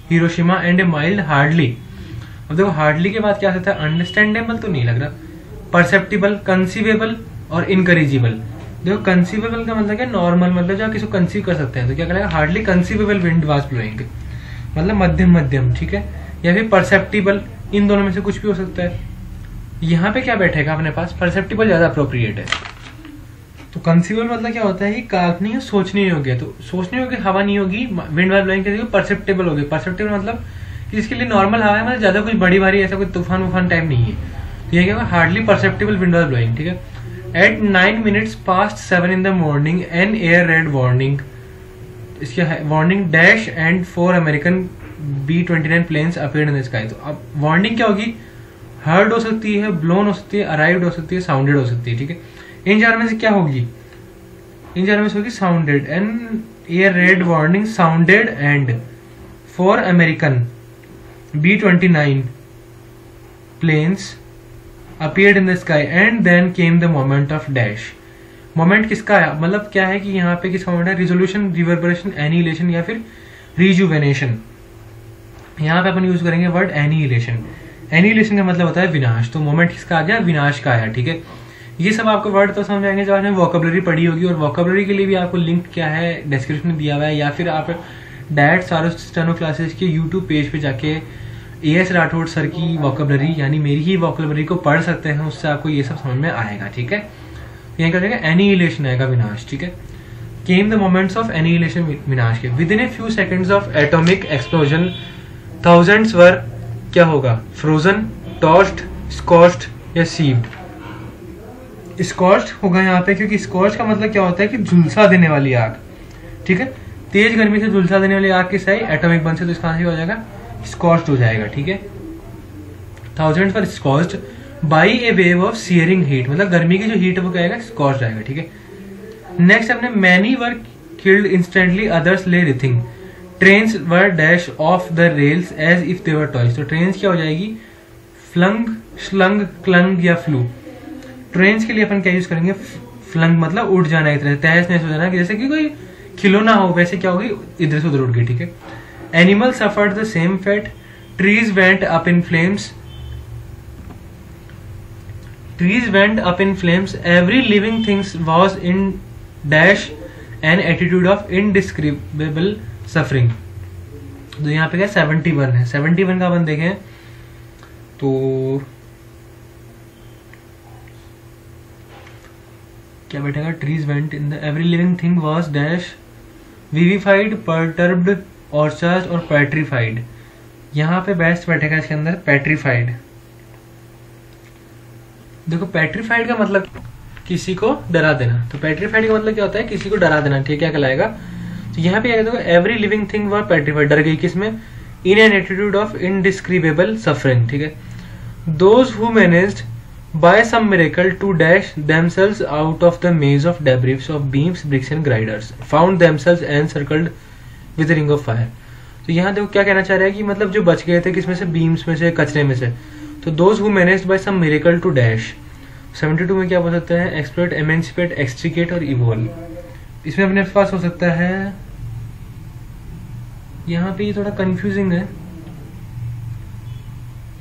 Hiroshima and A mild hardly. अब देखो हार्डली के बाद क्या आता है, अंडरस्टैंडेबल तो नहीं लग रहा, परसेप्टिबल, कंसीवेबल और इनकरेजिबल। देखो कंसीवेबल का मतलब क्या, नॉर्मल, मतलब जो आप किसी को कंसीव कर सकते हैं, तो क्या करेगा hardly conceivable wind was blowing, मतलब मध्यम मध्यम, ठीक है, या फिर परसेप्टिबल, इन दोनों में से कुछ भी हो सकता है। यहाँ पे क्या बैठेगा अपने पास, परसेप्टिबल ज्यादा अप्रोप्रिएट है। तो कंसीवेबल मतलब क्या होता है कि काल्पनिक, सोचने योग्य, तो सोचने योग्य हवा नहीं होगी, विंड वाज ब्लोइंग के परसेप्टेबल होगी। परसेप्टेबल मतलब इसके लिए नॉर्मल हवा है, मतलब ज्यादा कुछ बड़ी भारी ऐसा कोई तूफान वूफान टाइप नहीं है। तो ये क्या होगा, hardly perceptible wind was blowing, ठीक है। At 9 minutes past 7 in the morning an air raid warning, इसके warning dash and 4 American B-29 planes appeared in the sky. तो अब वार्निंग क्या होगी, हर्ड हो सकती है, ब्लोन हो सकती है, अराइव्ड हो सकती है, साउंडेड हो सकती है, ठीक है। इन चार में से क्या होगी, इन चार में से होगी sounded, an air raid warning sounded and 4 American B-29 planes appeared in the sky and then came the moment of dash। Moment किसका है, मतलब क्या है कि यहाँ पे किसका मोमेंट है, रिजोल्यूशन, रिवर्बरेशन, एनिहिलेशन या फिर रिजुवेनेशन। यहाँ पे अपन यूज करेंगे वर्ड एनिहिलेशन। एनिहिलेशन का मतलब होता है विनाश, तो मोमेंट किसका आ गया, विनाश का है, ठीक है। ये सब आपको वर्ड तो समझ आएंगे जब आपने वोकेबलरी पढ़ी होगी, और वोकेबलरी के लिए भी आपको लिंक क्या है डिस्क्रिप्शन में दिया हुआ है, या फिर आप डायरेक्ट सारो स्टेनो क्लासेस के यूट्यूब पेज पे जाके AS राठौड़ सर की वोकेबलरी यानी मेरी ही वोकेबलरी को पढ़ सकते हैं, उससे आपको ये सब समझ में आएगा, ठीक है। यहाँ क्या हो जाएगा, एनिहिलेशन आएगा, विनाश, ठीक है। Came the moments of annihilation विनाश के। Within a few seconds of atomic explosion thousands were क्या होगा, फ्रोजन, टॉस्ड, स्कॉच्ड या सीव्ड। स्कॉच्ड होगा यहाँ पे, क्योंकि स्कॉच का मतलब क्या होता है कि झुलसा देने वाली आग, ठीक है। तेज गर्मी से झुलसा देने वाली आग किस है, एटॉमिक बम से, तो इसका आंसर हो जाएगा स्कॉच्ड हो जाएगा, ठीक है। Thousands were स्कॉच्ड by a wave of searing heat, मतलब गर्मी की जो हीट है वो क्या आएगा, स्कॉच्ड आएगा, ठीक है। नेक्स्ट अपने many were killed instantly, others lay writhing, trains were dash off the rails as if they were toys. तो ट्रेन्स क्या हो जाएगी, फ्लंग, स्लंग, क्लंग या फ्लू। ट्रेन्स के लिए अपन क्या यूज करेंगे, फ्लंग मतलब उड़ जाना, एक तरह से तहस नहस हो जाना, जैसे कि कोई खिलौना हो वैसे क्या होगी, इधर से उधर उड़ गई, ठीक है। Animal suffered the same fate, trees went up in flames, trees went up in flames, every living thing was in dash an attitude of indescribable suffering। तो यहाँ पे क्या 71 है, 71 का अपन देखें तो क्या बैठेगा, trees went in the every living thing was dash vivified, perturbed, orchard और पेट्रीफाइड। यहाँ पे बेस्ट बैठेगा इसके अंदर पेट्रीफाइड। देखो पेट्रीफाइड का मतलब किसी को डरा देना, तो पेट्रीफाइड का मतलब क्या होता है, किसी को डरा देना, ठीक है, क्या कहलाएगा। तो यहाँ पे क्या कहते हैं, every living thing were petrified, डर गई किसमें, in an attitude of indescribable suffering, ठीक है। Those who managed by some miracle to dash themselves out of the maze of debris of beams, bricks and grinders found themselves encircled with ring of fire. तो यहाँ देखो क्या कहना चाह रहा है कि मतलब जो बच गए थे किसमें से, बीम्स में से, कचरे में से, तो those who managed by some miracle to dash. 72 में क्या बोल सकते हैं, एक्सप्लोइट, एमेंसिपेट, एक्सट्रिकेट और इवॉल्व। इसमें अपने पास हो सकता है, यहाँ पे ये थोड़ा कंफ्यूजिंग है,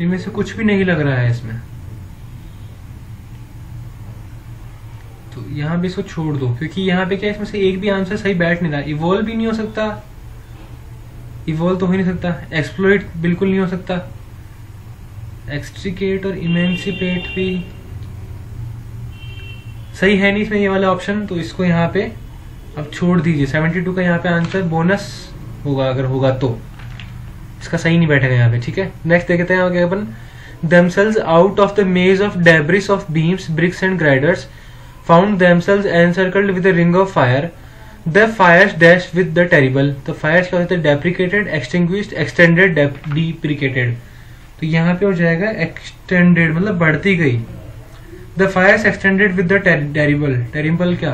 इनमें से कुछ भी नहीं लग रहा है इसमें, तो यहाँ पे इसको छोड़ दो, क्योंकि यहाँ पे क्या इसमें से एक भी आंसर सही बैठ नहीं रहा। इवॉल्व भी नहीं हो सकता, इवॉल्व तो हो नहीं सकता, एक्सप्लोइट बिल्कुल नहीं हो सकता, एक्सट्रिकेट और इमेंसिपेट भी सही है नहीं इसमें ये वाला ऑप्शन, तो इसको यहाँ पे अब छोड़ दीजिए। 72 का यहाँ पे आंसर बोनस होगा, अगर होगा तो इसका सही नहीं बैठेगा यहाँ पे, ठीक है। नेक्स्ट देखते हैं आगे अपन, themselves out of the maze of debris of beams, bricks and griders found themselves encircled with a ring of fire, the fires dashed with the terrible। तो fires क्या होते हैं, deprecated, extinguished, extended, deprecated। तो यहाँ पे हो जाएगा extended, मतलब बढ़ती गई। The Fyers extended with the terrible, terrible क्या,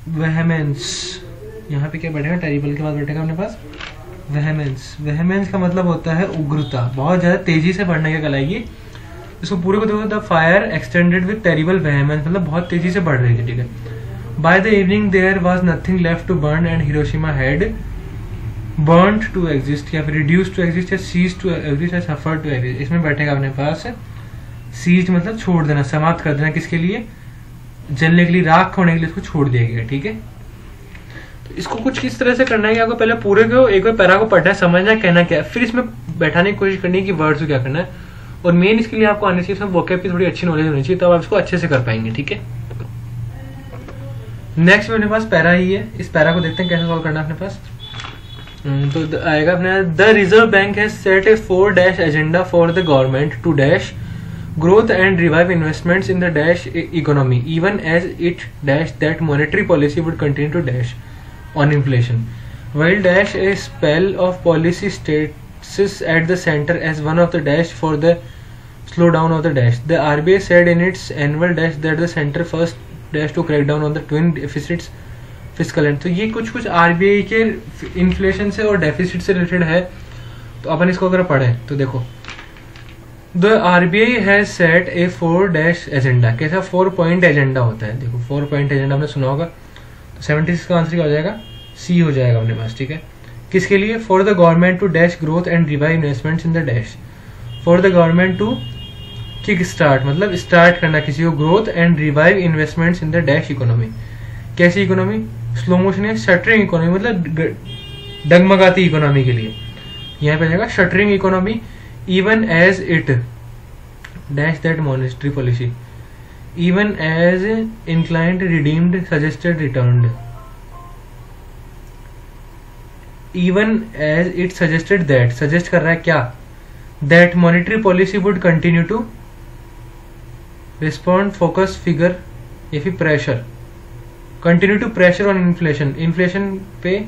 वेहेमेंस। यहाँ पे क्या बैठेगा, टेरिबल के बाद बैठेगा अपने पास वेहेमेंस। वेहेमेंस का मतलब होता है उग्रता, बहुत ज्यादा तेजी से बढ़ने की कहलाएगी। इसको पूरे को देखो, the fire extended with terrible vehemence, मतलब बहुत तेजी से बढ़ रही थी, ठीक है। By the evening there was nothing left to burn and Hiroshima had burnt to exist, या फिर reduced to exist, या ceased to exist, या suffered to exist। इसमें बैठेगा अपने पास ceased मतलब छोड़ देना, समाप्त कर देना, किसके लिए, जलने के लिए, राख होने के लिए इसको छोड़ दिया गया, ठीक है। तो इसको कुछ किस तरह से करना है कि आपको पहले पूरे को एक बार पैरा को पढ़ना है, समझना है कहना क्या है, फिर इसमें बैठाने की कोशिश करनी है कि वर्ड्स को क्या करना है, और मेन इसके लिए आपको आने चाहिए इसमें वोकैब की थोड़ी अच्छी नॉलेज होनी चाहिए, तब आप इसको अच्छे से कर पाएंगे, ठीक है। नेक्स्ट मेरे पास पैरा ही है, इस पैरा को देखते हैं कैसे सॉल्व करना है अपने पास। तो आएगा अपने, the Reserve Bank has set a 4 agenda for the government to dash growth and revive investments in the dash economy even as it dash that monetary policy would continue to dash on inflation while dash a spell of policy status at the center as one of the dash for the slowdown of the dash. The RBI said in its annual dash that the center first dash to crack down on the twin deficits fiscal end। तो ये कुछ RBI के inflation से और deficit से related है, तो अपन इसको अगर पढ़ें तो देखो, the RBI has set a 4 dash agenda. कैसा 4 पॉइंट एजेंडा होता है, देखो 4 पॉइंट एजेंडा आपने सुना होगा, तो 76 का आंसर क्या हो जाएगा, सी हो जाएगा अपने पास, ठीक है। किसके लिए, for the government to dash growth and revive investments in the dash, for the government to kick start मतलब स्टार्ट करना किसी को growth and revive investments in the dash economy. कैसी इकोनॉमी, स्लो मोशन या शटरिंग इकोनॉमी, मतलब डगमगाती economy के लिए। यहाँ पे जाएगा shuttering economy even as it dash that monetary policy, even as inclined redeemed suggested returned, even as it suggested that, suggest कर रहा है क्या, that monetary policy would continue to respond focus figure या फिर pressure, continue to pressure on inflation, inflation पे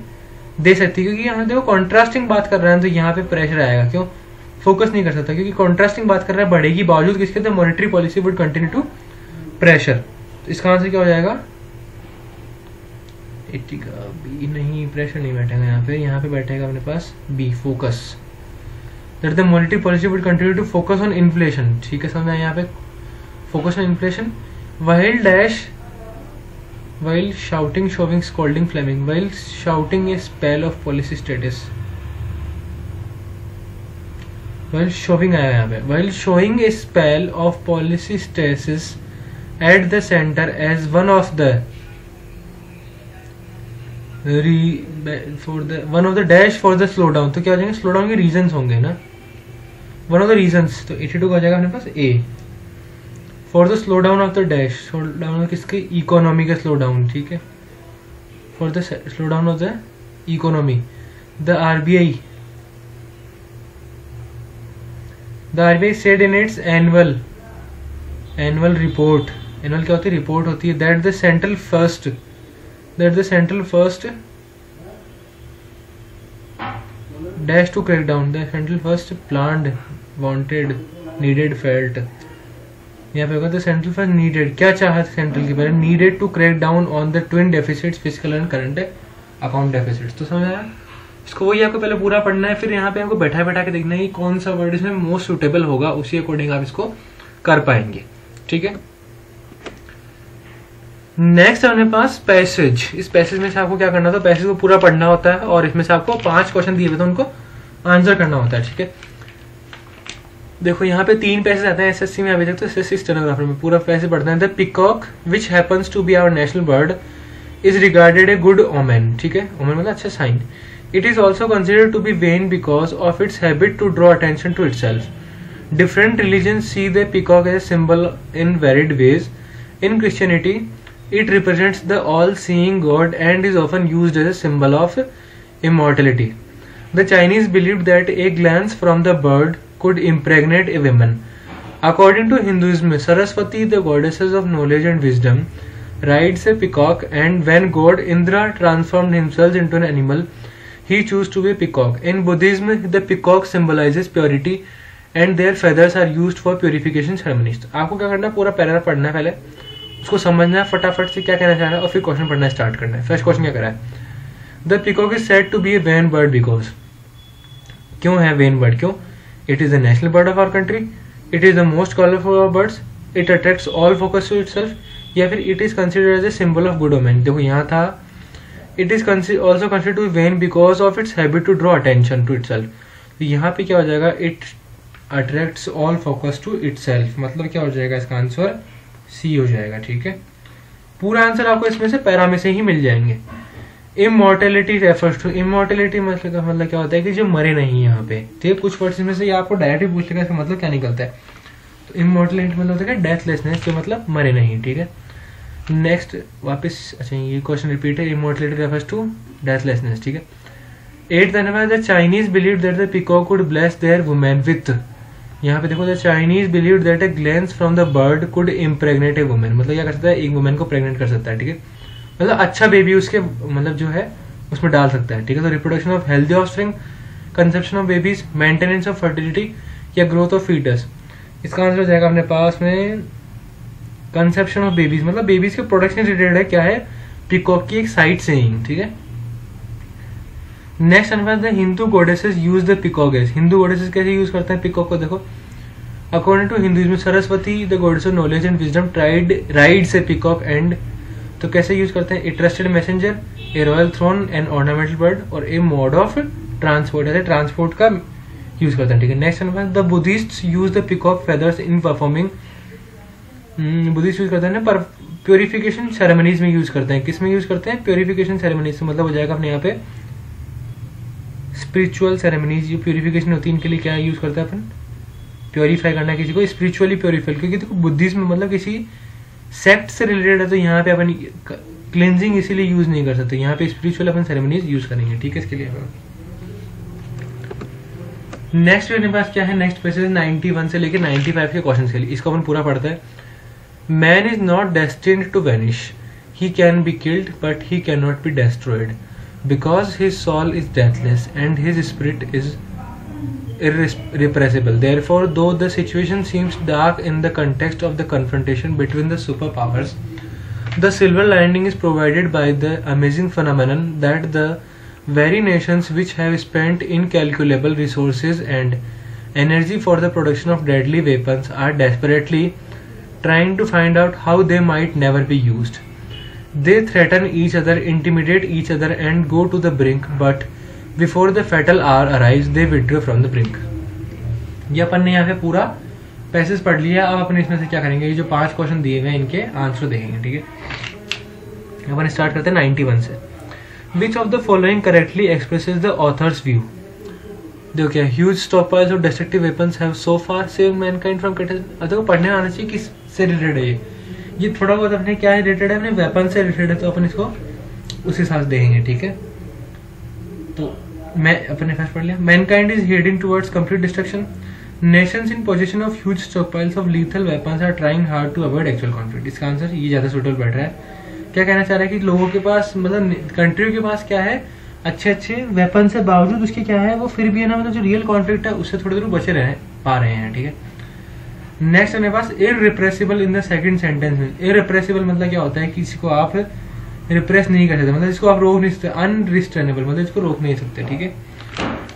दे सकती है, क्योंकि यहाँ देखो कॉन्ट्रास्टिंग बात कर रहा है तो यहाँ पे प्रेशर आएगा, क्यों, फोकस नहीं कर सकता क्योंकि कॉन्ट्रास्टिंग बात कर रहा है, बढ़ेगी बावजूद किसके, तो monetary policy would continue to pressure. तो इसका आंसर क्या हो जाएगा, 80 का बी, नहीं प्रेशर नहीं बैठेगा यहाँ पे बैठेगा अपने पास B, focus, that the monetary policy would continue to focus on inflation, ठीक है समझ में, यहाँ पे focus on inflation, while dash, while shouting, shoving, scolding, flaming, while shouting a spell of policy status, while shoving आया यहाँ पे, while showing a spell of policy status at the center as one of the dash for the slowdown, तो क्या हो जाएंगे, slowdown के reasons होंगे ना, one of the reasons, तो 82 का हो जाएगा अपने पास A, for the slow down of the dash, slow down किसके, इकोनॉमी का स्लो डाउन, ठीक है, for the slow down of the economy, the RBI said in its annual report, annual क्या होती है, रिपोर्ट होती है, that the central first dash to crack down, the central first planned, wanted, needed, felt, यहाँ पे होगा तो central first needed, क्या चाहा सेंट्रल के बारे में, needed to crack down on the twin deficits, physical and current account deficits. तो समझ आया, इसको वही आपको पहले पूरा पढ़ना है, फिर यहाँ पे आपको बैठा के देखना है कि कौन सा वर्ड इसमें मोस्ट सुटेबल होगा, उसी अकॉर्डिंग आप इसको कर पाएंगे, ठीक है। नेक्स्ट अपने पास पैसेज, इस पैसेज में से आपको क्या करना होता है, पैसेज को पूरा पढ़ना होता है और इसमें से आपको 5 क्वेश्चन दिए हुए थे उनको आंसर करना होता है, ठीक है। देखो यहाँ पे 3 पैसेज आते हैं एसएससी में, अभी तक तो एसएससी स्टेनोग्राफर में पूरा पैसे पढ़ते हैं। The peacock which happens to be our national bird is regarded a good omen, ठीक है, ओमेन मतलब अच्छा sign. It is also considered to be vain because of its habit to draw attention to itself. Different religion see the peacock as a symbol in varied ways. In Christianity it represents the all-seeing God and is often used as a symbol of immortality. The Chinese believed that a glance from the bird could impregnate a woman. According to Hinduism, Saraswati, the goddesses of knowledge and wisdom, rides a peacock, and when god Indra transformed himself into an animal, he chose to be a peacock. In Buddhism, the peacock symbolizes purity and their feathers are used for purification ceremonies. आपको क्या करना है, पूरा paragraph पढ़ना है, पहले उसको समझना है फटाफट से क्या कहना चाह रहा है और फिर क्वेश्चन पढ़ना स्टार्ट करना है। फर्स्ट क्वेश्चन क्या करा है, the peacock is said to be a vain bird because, क्यों है वेन बर्ड, क्यों, it is the national bird of our country, it is the most colourful of birds, it attracts all focus to itself, या फिर it is considered as a symbol of good omen. देखो यहाँ था it is also considered to be vain because of its habit to draw attention to itself. तो यहाँ पे क्या हो जाएगा, it attracts all focus to itself, मतलब क्या हो जाएगा, इसका आंसर सी हो जाएगा, ठीक है। पूरा आंसर आपको इसमें से पैरा में से ही मिल जाएंगे। इमॉर्टेलिटी रेफर्स टू, इमॉर्टेलिटी मतलब क्या होता है कि जो मरे नहीं यहाँ पे, ठीक है। कुछ वर्ड्स में से आपको डायरेक्ट ही पूछ लेगा इसका मतलब क्या निकलता है, तो इमॉर्टेलिटी मतलब होता है डेथलेसनेस, जो मतलब मरे नहीं, ठीक है। नेक्स्ट वापस, अच्छा ये क्वेश्चन रिपीट है, इमॉर्टेलिटी रेफर्स टू डेथलेसनेस, ठीक है। 8th the Chinese believe that the peacock could bless there women with, यहाँ पे देखो the Chinese believe that a glance from the bird could impregnate A women, मतलब क्या कर सकता है, एक वुमेन को प्रेग्नेंट कर सकता है, ठीक है, मतलब अच्छा बेबी उसके मतलब जो है उसमें डाल सकता है, ठीक है। तो reproduction of healthy offspring, conception of babies, maintenance of fertility या ग्रोथ ऑफ फीटस। इसका आंसर हो जाएगा अपने पास में कंसेप्शन ऑफ बेबीज, मतलब बेबीज के प्रोडक्शन रिलेटेड है, क्या है, पीकॉक की एक साइट सेइंग, ठीक है। नेक्स्ट अनफर the Hindu goddesses use the peacock as, Hindu goddesses कैसे यूज करते हैं पीकॉक को, देखो according to Hinduism Saraswati the goddess of knowledge and wisdom rides a peacock and, तो कैसे यूज करते हैं, a trusted messenger, a royal throne, an ornamental bird और ए मोड ऑफ ट्रांसपोर्ट, ऐसे ट्रांसपोर्ट का यूज करते हैं, ठीक है। नेक्स्ट अनफर the Buddhist use the peacock feathers in performing, Buddhist use करते हैं ना पर प्योरिफिकेशन सेरेमनीज में यूज करते हैं, किस में यूज करते हैं, प्योरिफिकेशन सेरेमनीज, मतलब हो जाएगा अपने यहाँ पे स्पिरिचुअल सेरेमनीज, जो प्योरिफिकेशन होती है इनके लिए क्या यूज करते हैं अपन, प्योरीफाई करना किसी को, स्पिरिचुअली प्योरीफाई, क्योंकि देखो बुद्धिज्म मतलब किसी सेक्ट से रिलेटेड है तो यहाँ पे अपन क्लिनजिंग इसीलिए यूज नहीं कर सकते, यहाँ पे स्पिरिचुअल अपन सेरेमनीज यूज करेंगे, ठीक है। इसके लिए नेक्स्ट अपने पास क्या है, नेक्स्ट पैसेज 91 से लेकर 95 के क्वेश्चन के लिए, इसको अपन पूरा पढ़ते हैं। Man is not destined to vanish, he can be killed but he can not be destroyed, because his soul is deathless and his spirit is irrepressible. Therefore, though the situation seems dark in the context of the confrontation between the superpowers, the silver lining is provided by the amazing phenomenon that the very nations which have spent incalculable resources and energy for the production of deadly weapons are desperately trying to find out how they might never be used. They threaten each other, intimidate each other, and go to the brink, but Before the fatal hour arrives, they withdraw from the brink. ये अपन ने यहाँ पे पूरा passage पढ़ लिया। अब अपन इसमें से क्या करेंगे, ये जो 5 क्वेश्चन दिए हुए हैं इनके आंसर देखेंगे, ठीक है। अपन स्टार्ट करते हैं 91 से। Which of the following correctly expresses the author's view? देखो क्या, huge stockpiles of destructive weapons have so far saved mankind from catastrophe। अब देखो पढ़ने आना चाहिए किससे रिलेटेड है ये थोड़ा बहुत अपने क्या रिलेटेड है, अपने वेपन से रिलेटेड है, तो अपन इसको उस हिसाब से देखेंगे, ठीक है। तो मैं अपने फर्स्ट पढ़ लिया। Mankind is heading towards complete destruction, nations in position of huge stockpiles of lethal weapons are trying hard to avoid actual conflict. इसका आंसर ये ज्यादा सुटेबल बैठ रहा है। क्या कहना चाह रहा है कि लोगों के पास, मतलब कंट्रियों के पास क्या है, अच्छे अच्छे वेपन से बावजूद उसके क्या है, वो फिर भी है ना, मतलब जो रियल कॉन्फ्लिक्ट है उससे थोड़ी दूर बचे पा रहे हैं, ठीक है। नेक्स्ट अपने पास इररिप्रेसिबल इन द सेकंड सेंटेंस में। इररिप्रेसिबल मतलब क्या होता है, किसी को आप रिप्रेस नहीं कर सकते, मतलब इसको आप रोक नहीं सकते। अनरिस्ट्रेनेबल मतलब इसको रोक नहीं सकते, ठीक है।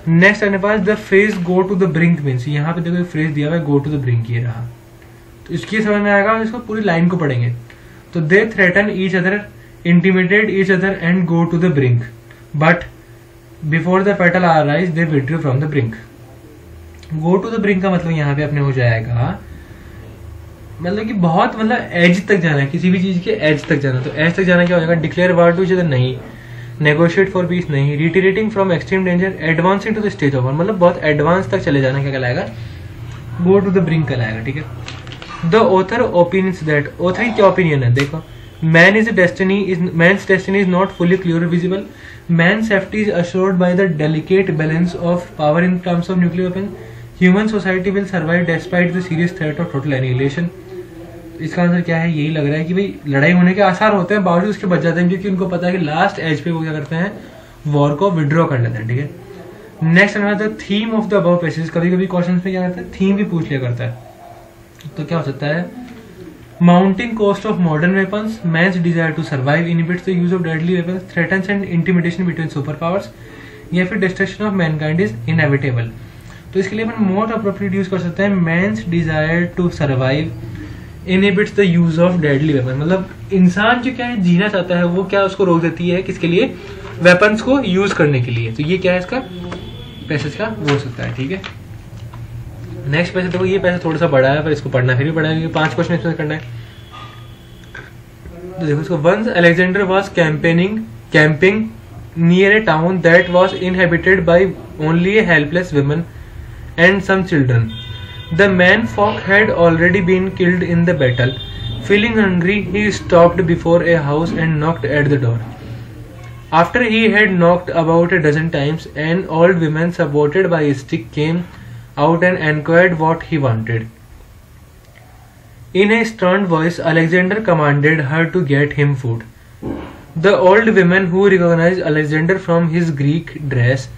नेक्स्ट अपने पास the phrase go to the brink means, यहाँ पे देखो एक फ्रेज दिया हुआ है गो टू द ब्रिंक, ये रहा, तो इसकी समझ में आएगा। इसको पूरी लाइन को पढ़ेंगे तो they threaten each other, intimidate each other and go to the brink, but before the fatal arise they withdraw from the brink. Go to the brink का मतलब यहाँ पे अपने हो जाएगा, मतलब कि बहुत, मतलब एज तक जाना है, किसी भी चीज के एज तक जाना। तो एज तक जाना क्या हो जाएगा, declare war to each other नहीं, नेगोशिएट फॉर पीस नहीं, retreating from extreme danger, advancing to the stage of war, मतलब बहुत एडवांस तक चले जाना क्या कहलाएगा, गो टू द ब्रिंक कहलाएगा, ठीक है। The author opinions that, author की क्या ओपिनियन है, देखो, man's destiny is not fully clear visible, man safety is assured by the delicate balance of power in terms of nuclear weapon, human society will survive despite the serious threat of total annihilation. इसका answer क्या है, यही लग रहा है कि भाई लड़ाई होने के आसार होते हैं, बावजूद उसके बच जाते हैं, क्योंकि उनको पता है कि लास्ट एज पे वो क्या करते हैं, वॉर को विड्रॉ कर लेते हैं, ठीक है। Next the theme of the above passage. कभी कभी क्वेश्चन में क्या करता है, थीम भी पूछ लिया करता है, तो क्या हो सकता है, mounting cost of modern weapons, man's desire to survive inhibits the use of deadly weapons, threatens and intimidation between super powers, या फिर destruction of mankind is inevitable. तो इसके लिए अपन मोर अप्रोप्रिएट यूज कर सकते हैं, man's desire to survive inhibits the use of deadly weapon, मतलब इंसान जो क्या है जीना चाहता है, वो क्या उसको रोक देती है, किसके लिए, वेपन्स को यूज करने के लिए। तो ये क्या है इसका पैसेज का वो हो सकता है, ठीक है। नेक्स्ट पैसेज देखो, ये पैसेज थोड़ा सा बड़ा है पर इसको पढ़ना फिर भी पढ़ना है, 5 क्वेश्चन इसमें करना है। तो देखो इसको, once Alexander was camping near a town that was inhabited by only a helpless woman and some children. The man folk had already been killed in the battle. Feeling hungry, he stopped before a house and knocked at the door. After he had knocked about a dozen times, an old woman supported by a stick came out and inquired what he wanted. In a stern voice, Alexander commanded her to get him food. The old woman, who recognized Alexander from his Greek dress,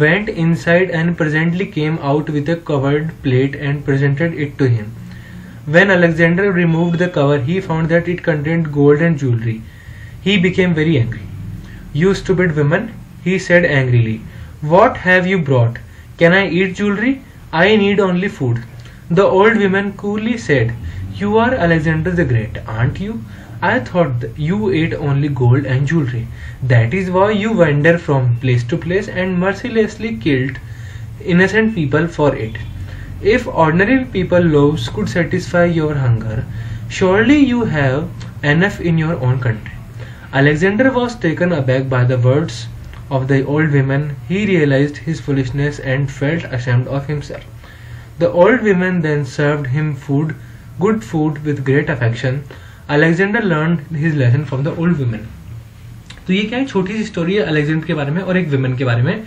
went inside and presently came out with a covered plate and presented it to him. When Alexander removed the cover, he found that it contained gold and jewelry. He became very angry. "You stupid woman," he said angrily. "What have you brought? Can I eat jewelry? I need only food." The old woman coolly said, "You are Alexander the Great, aren't you? I thought you ate only gold and jewelry. That is why you wander from place to place and mercilessly killed innocent people for it. If ordinary people's loaves could satisfy your hunger, surely you have enough in your own country." Alexander was taken aback by the words of the old woman. He realized his foolishness and felt ashamed of himself. The old woman then served him good food with great affection. Alexander learn his lesson from the old women. तो ये क्या है, छोटी सी story है Alexander के बारे में और एक विमेन के बारे में,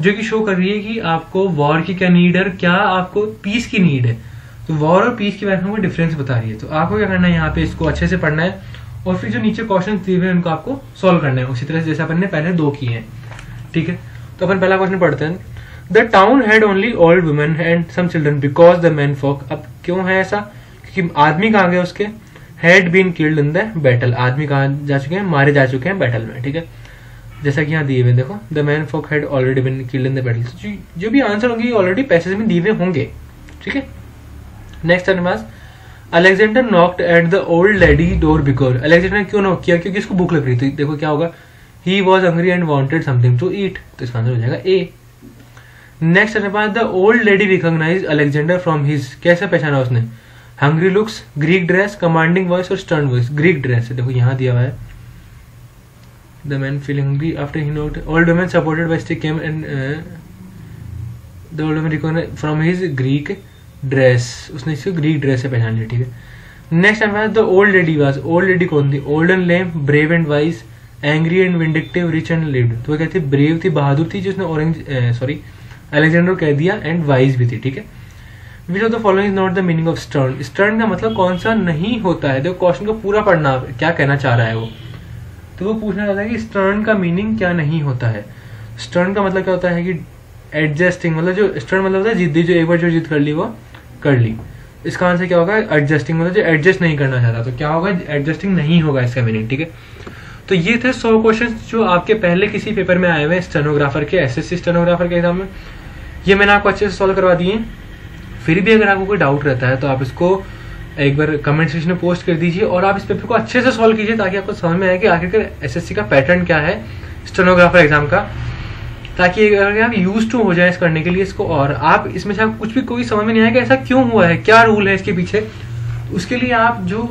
जो कि शो कर रही है कि आपको वॉर की क्या नीड है, क्या आपको पीस की नीड है। तो वॉर और पीस के बारे में वो डिफरेंस बता रही है। तो आपको क्या करना है, यहाँ पे इसको अच्छे से पढ़ना है और फिर जो नीचे क्वेश्चन दिए हुए हैं उनको आपको सोल्व करना है उसी तरह से जैसे अपन ने पहले 2 किए हैं। ठीक है, तो अपन पहला क्वेश्चन पढ़ते हैं। The town had only old women and some children because the man folk. अब क्यों है ऐसा, क्योंकि आदमी कहाँ गए उसके, had been killed in the battle, आदमी कहाँ जा चुके हैं, मारे जा चुके हैं बैटल में। ठीक है, जैसा कि यहाँ दिए हुए देखो, the man folk had already been killed in the battle. जो भी आंसर होंगे ऑलरेडी पैसेज में दिए हुए होंगे। ठीक है, नेक्स्ट हमारे पास Alexander knocked at the old lady door because. Alexander ने क्यों नॉक किया, क्योंकि इसको भूख लग रही थी। देखो क्या होगा, he was hungry and wanted something to eat, तो इसका आंसर हो जाएगा ए। नेक्स्ट हमारे पास the old lady recognize Alexander from his, कैसे पहचाना उसने, hungry looks, Greek dress, commanding voice और स्टर्न वॉइस। ग्रीक ड्रेस है, देखो यहाँ दिया हुआ है। The man feeling hungry after he knocked, old women supported by stick came and the old women recognize from his Greek dress, उसने इसको Greek dress से पहचान लिया। ठीक है, नेक्स्ट हमारे पास the old lady was, old lady कौन थी, old and lame, brave and wise, angry and vindictive, rich and lived. तो वो कहती है ब्रेव थी, बहादुर थी, जिसने अलेक्जेंडर कह दिया, एंड वाइज भी थी। ठीक है, which of the following is not the meaning of stern. Stern का मतलब कौन सा नहीं होता है, देखो क्वेश्चन को पूरा पढ़ना, क्या कहना चाह रहा है वो। तो वो पूछना चाहता है कि स्टर्न का मीनिंग क्या नहीं होता है। स्टर्न का मतलब क्या होता है कि एडजस्टिंग, मतलब जो स्टर्न मतलब होता है जिद्दी, जो एक बार जो जिद कर ली वो कर ली। इसका आंसर क्या होगा, एडजस्टिंग, मतलब जो एडजस्ट नहीं करना चाहता। तो क्या होगा, एडजस्टिंग नहीं होगा इसका मीनिंग। ठीक है, तो ये थे 100 क्वेश्चन जो आपके पहले किसी पेपर में आए हुए हैं स्टेनोग्राफर के, एसएससी स्टेनोग्राफर के एग्जाम में। ये मैंने आपको अच्छे से सॉल्व करवा दिए। फिर भी अगर आपको कोई डाउट रहता है तो आप इसको एक बार कमेंट सेक्शन में पोस्ट कर दीजिए और आप इस पेपर को अच्छे से सॉल्व कीजिए, ताकि आपको समझ में आए कि आखिरकार एसएससी का पैटर्न क्या है स्टेनोग्राफर एग्जाम का, ताकि अगर आप यूज टू हो जाए इस करने के लिए इसको। और आप इसमें से आप कुछ भी कोई समझ में नहीं आएगा ऐसा क्यों हुआ है, क्या रूल है इसके पीछे, उसके लिए आप जो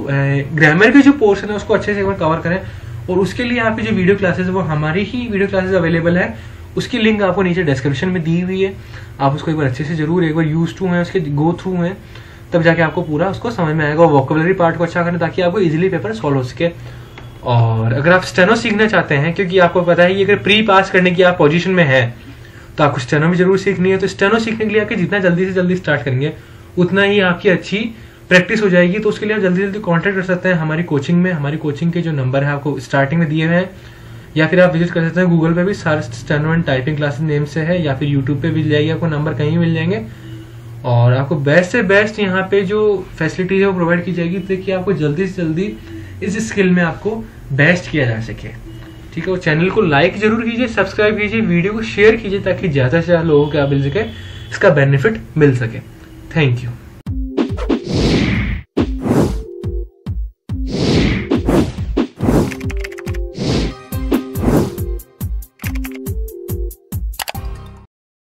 ग्रामर के जो पोर्शन है उसको अच्छे से एक बार कवर करें। और उसके लिए आपकी जो वीडियो क्लासेस है वो हमारी ही वीडियो क्लासेस अवेलेबल है, उसकी लिंक आपको नीचे डिस्क्रिप्शन में दी हुई है। आप उसको एक बार अच्छे से जरूर एक बार यूज टू है उसके गो थ्रू है, तब जाके आपको पूरा उसको समझ में आएगा। वोकेबलरी पार्ट को अच्छा करें ताकि आपको इजीली पेपर सॉल्व हो सके। और अगर आप स्टेनो सीखना चाहते हैं, क्योंकि आपको पता है कि अगर प्री पास करने की आप पोजीशन में है तो आपको स्टेनो भी जरूर सीखनी है। तो स्टेनो सीखने के लिए आपके जितना जल्दी से जल्दी स्टार्ट करेंगे उतना ही आपकी अच्छी प्रैक्टिस हो जाएगी। तो उसके लिए आप जल्दी जल्दी कॉन्टैक्ट कर सकते हैं हमारी कोचिंग में। हमारी कोचिंग के जो नंबर है आपको स्टार्टिंग में दिए हुए हैं, या फिर आप विजिट कर सकते हैं गूगल पे भी, सारे steno and typing classes name से है, या फिर यूट्यूब पे मिल जाएगी आपको, नंबर कहीं मिल जाएंगे। और आपको बेस्ट से बेस्ट यहाँ पे जो फैसिलिटीज है वो प्रोवाइड की जाएगी, ताकि आपको जल्दी से जल्दी इस स्किल में आपको बेस्ट किया जा सके। ठीक है, वो चैनल को लाइक जरूर कीजिए, सब्सक्राइब कीजिए, वीडियो को शेयर कीजिए, ताकि ज्यादा से ज्यादा लोगों को मिल सके, इसका बेनिफिट मिल सके। Thank you.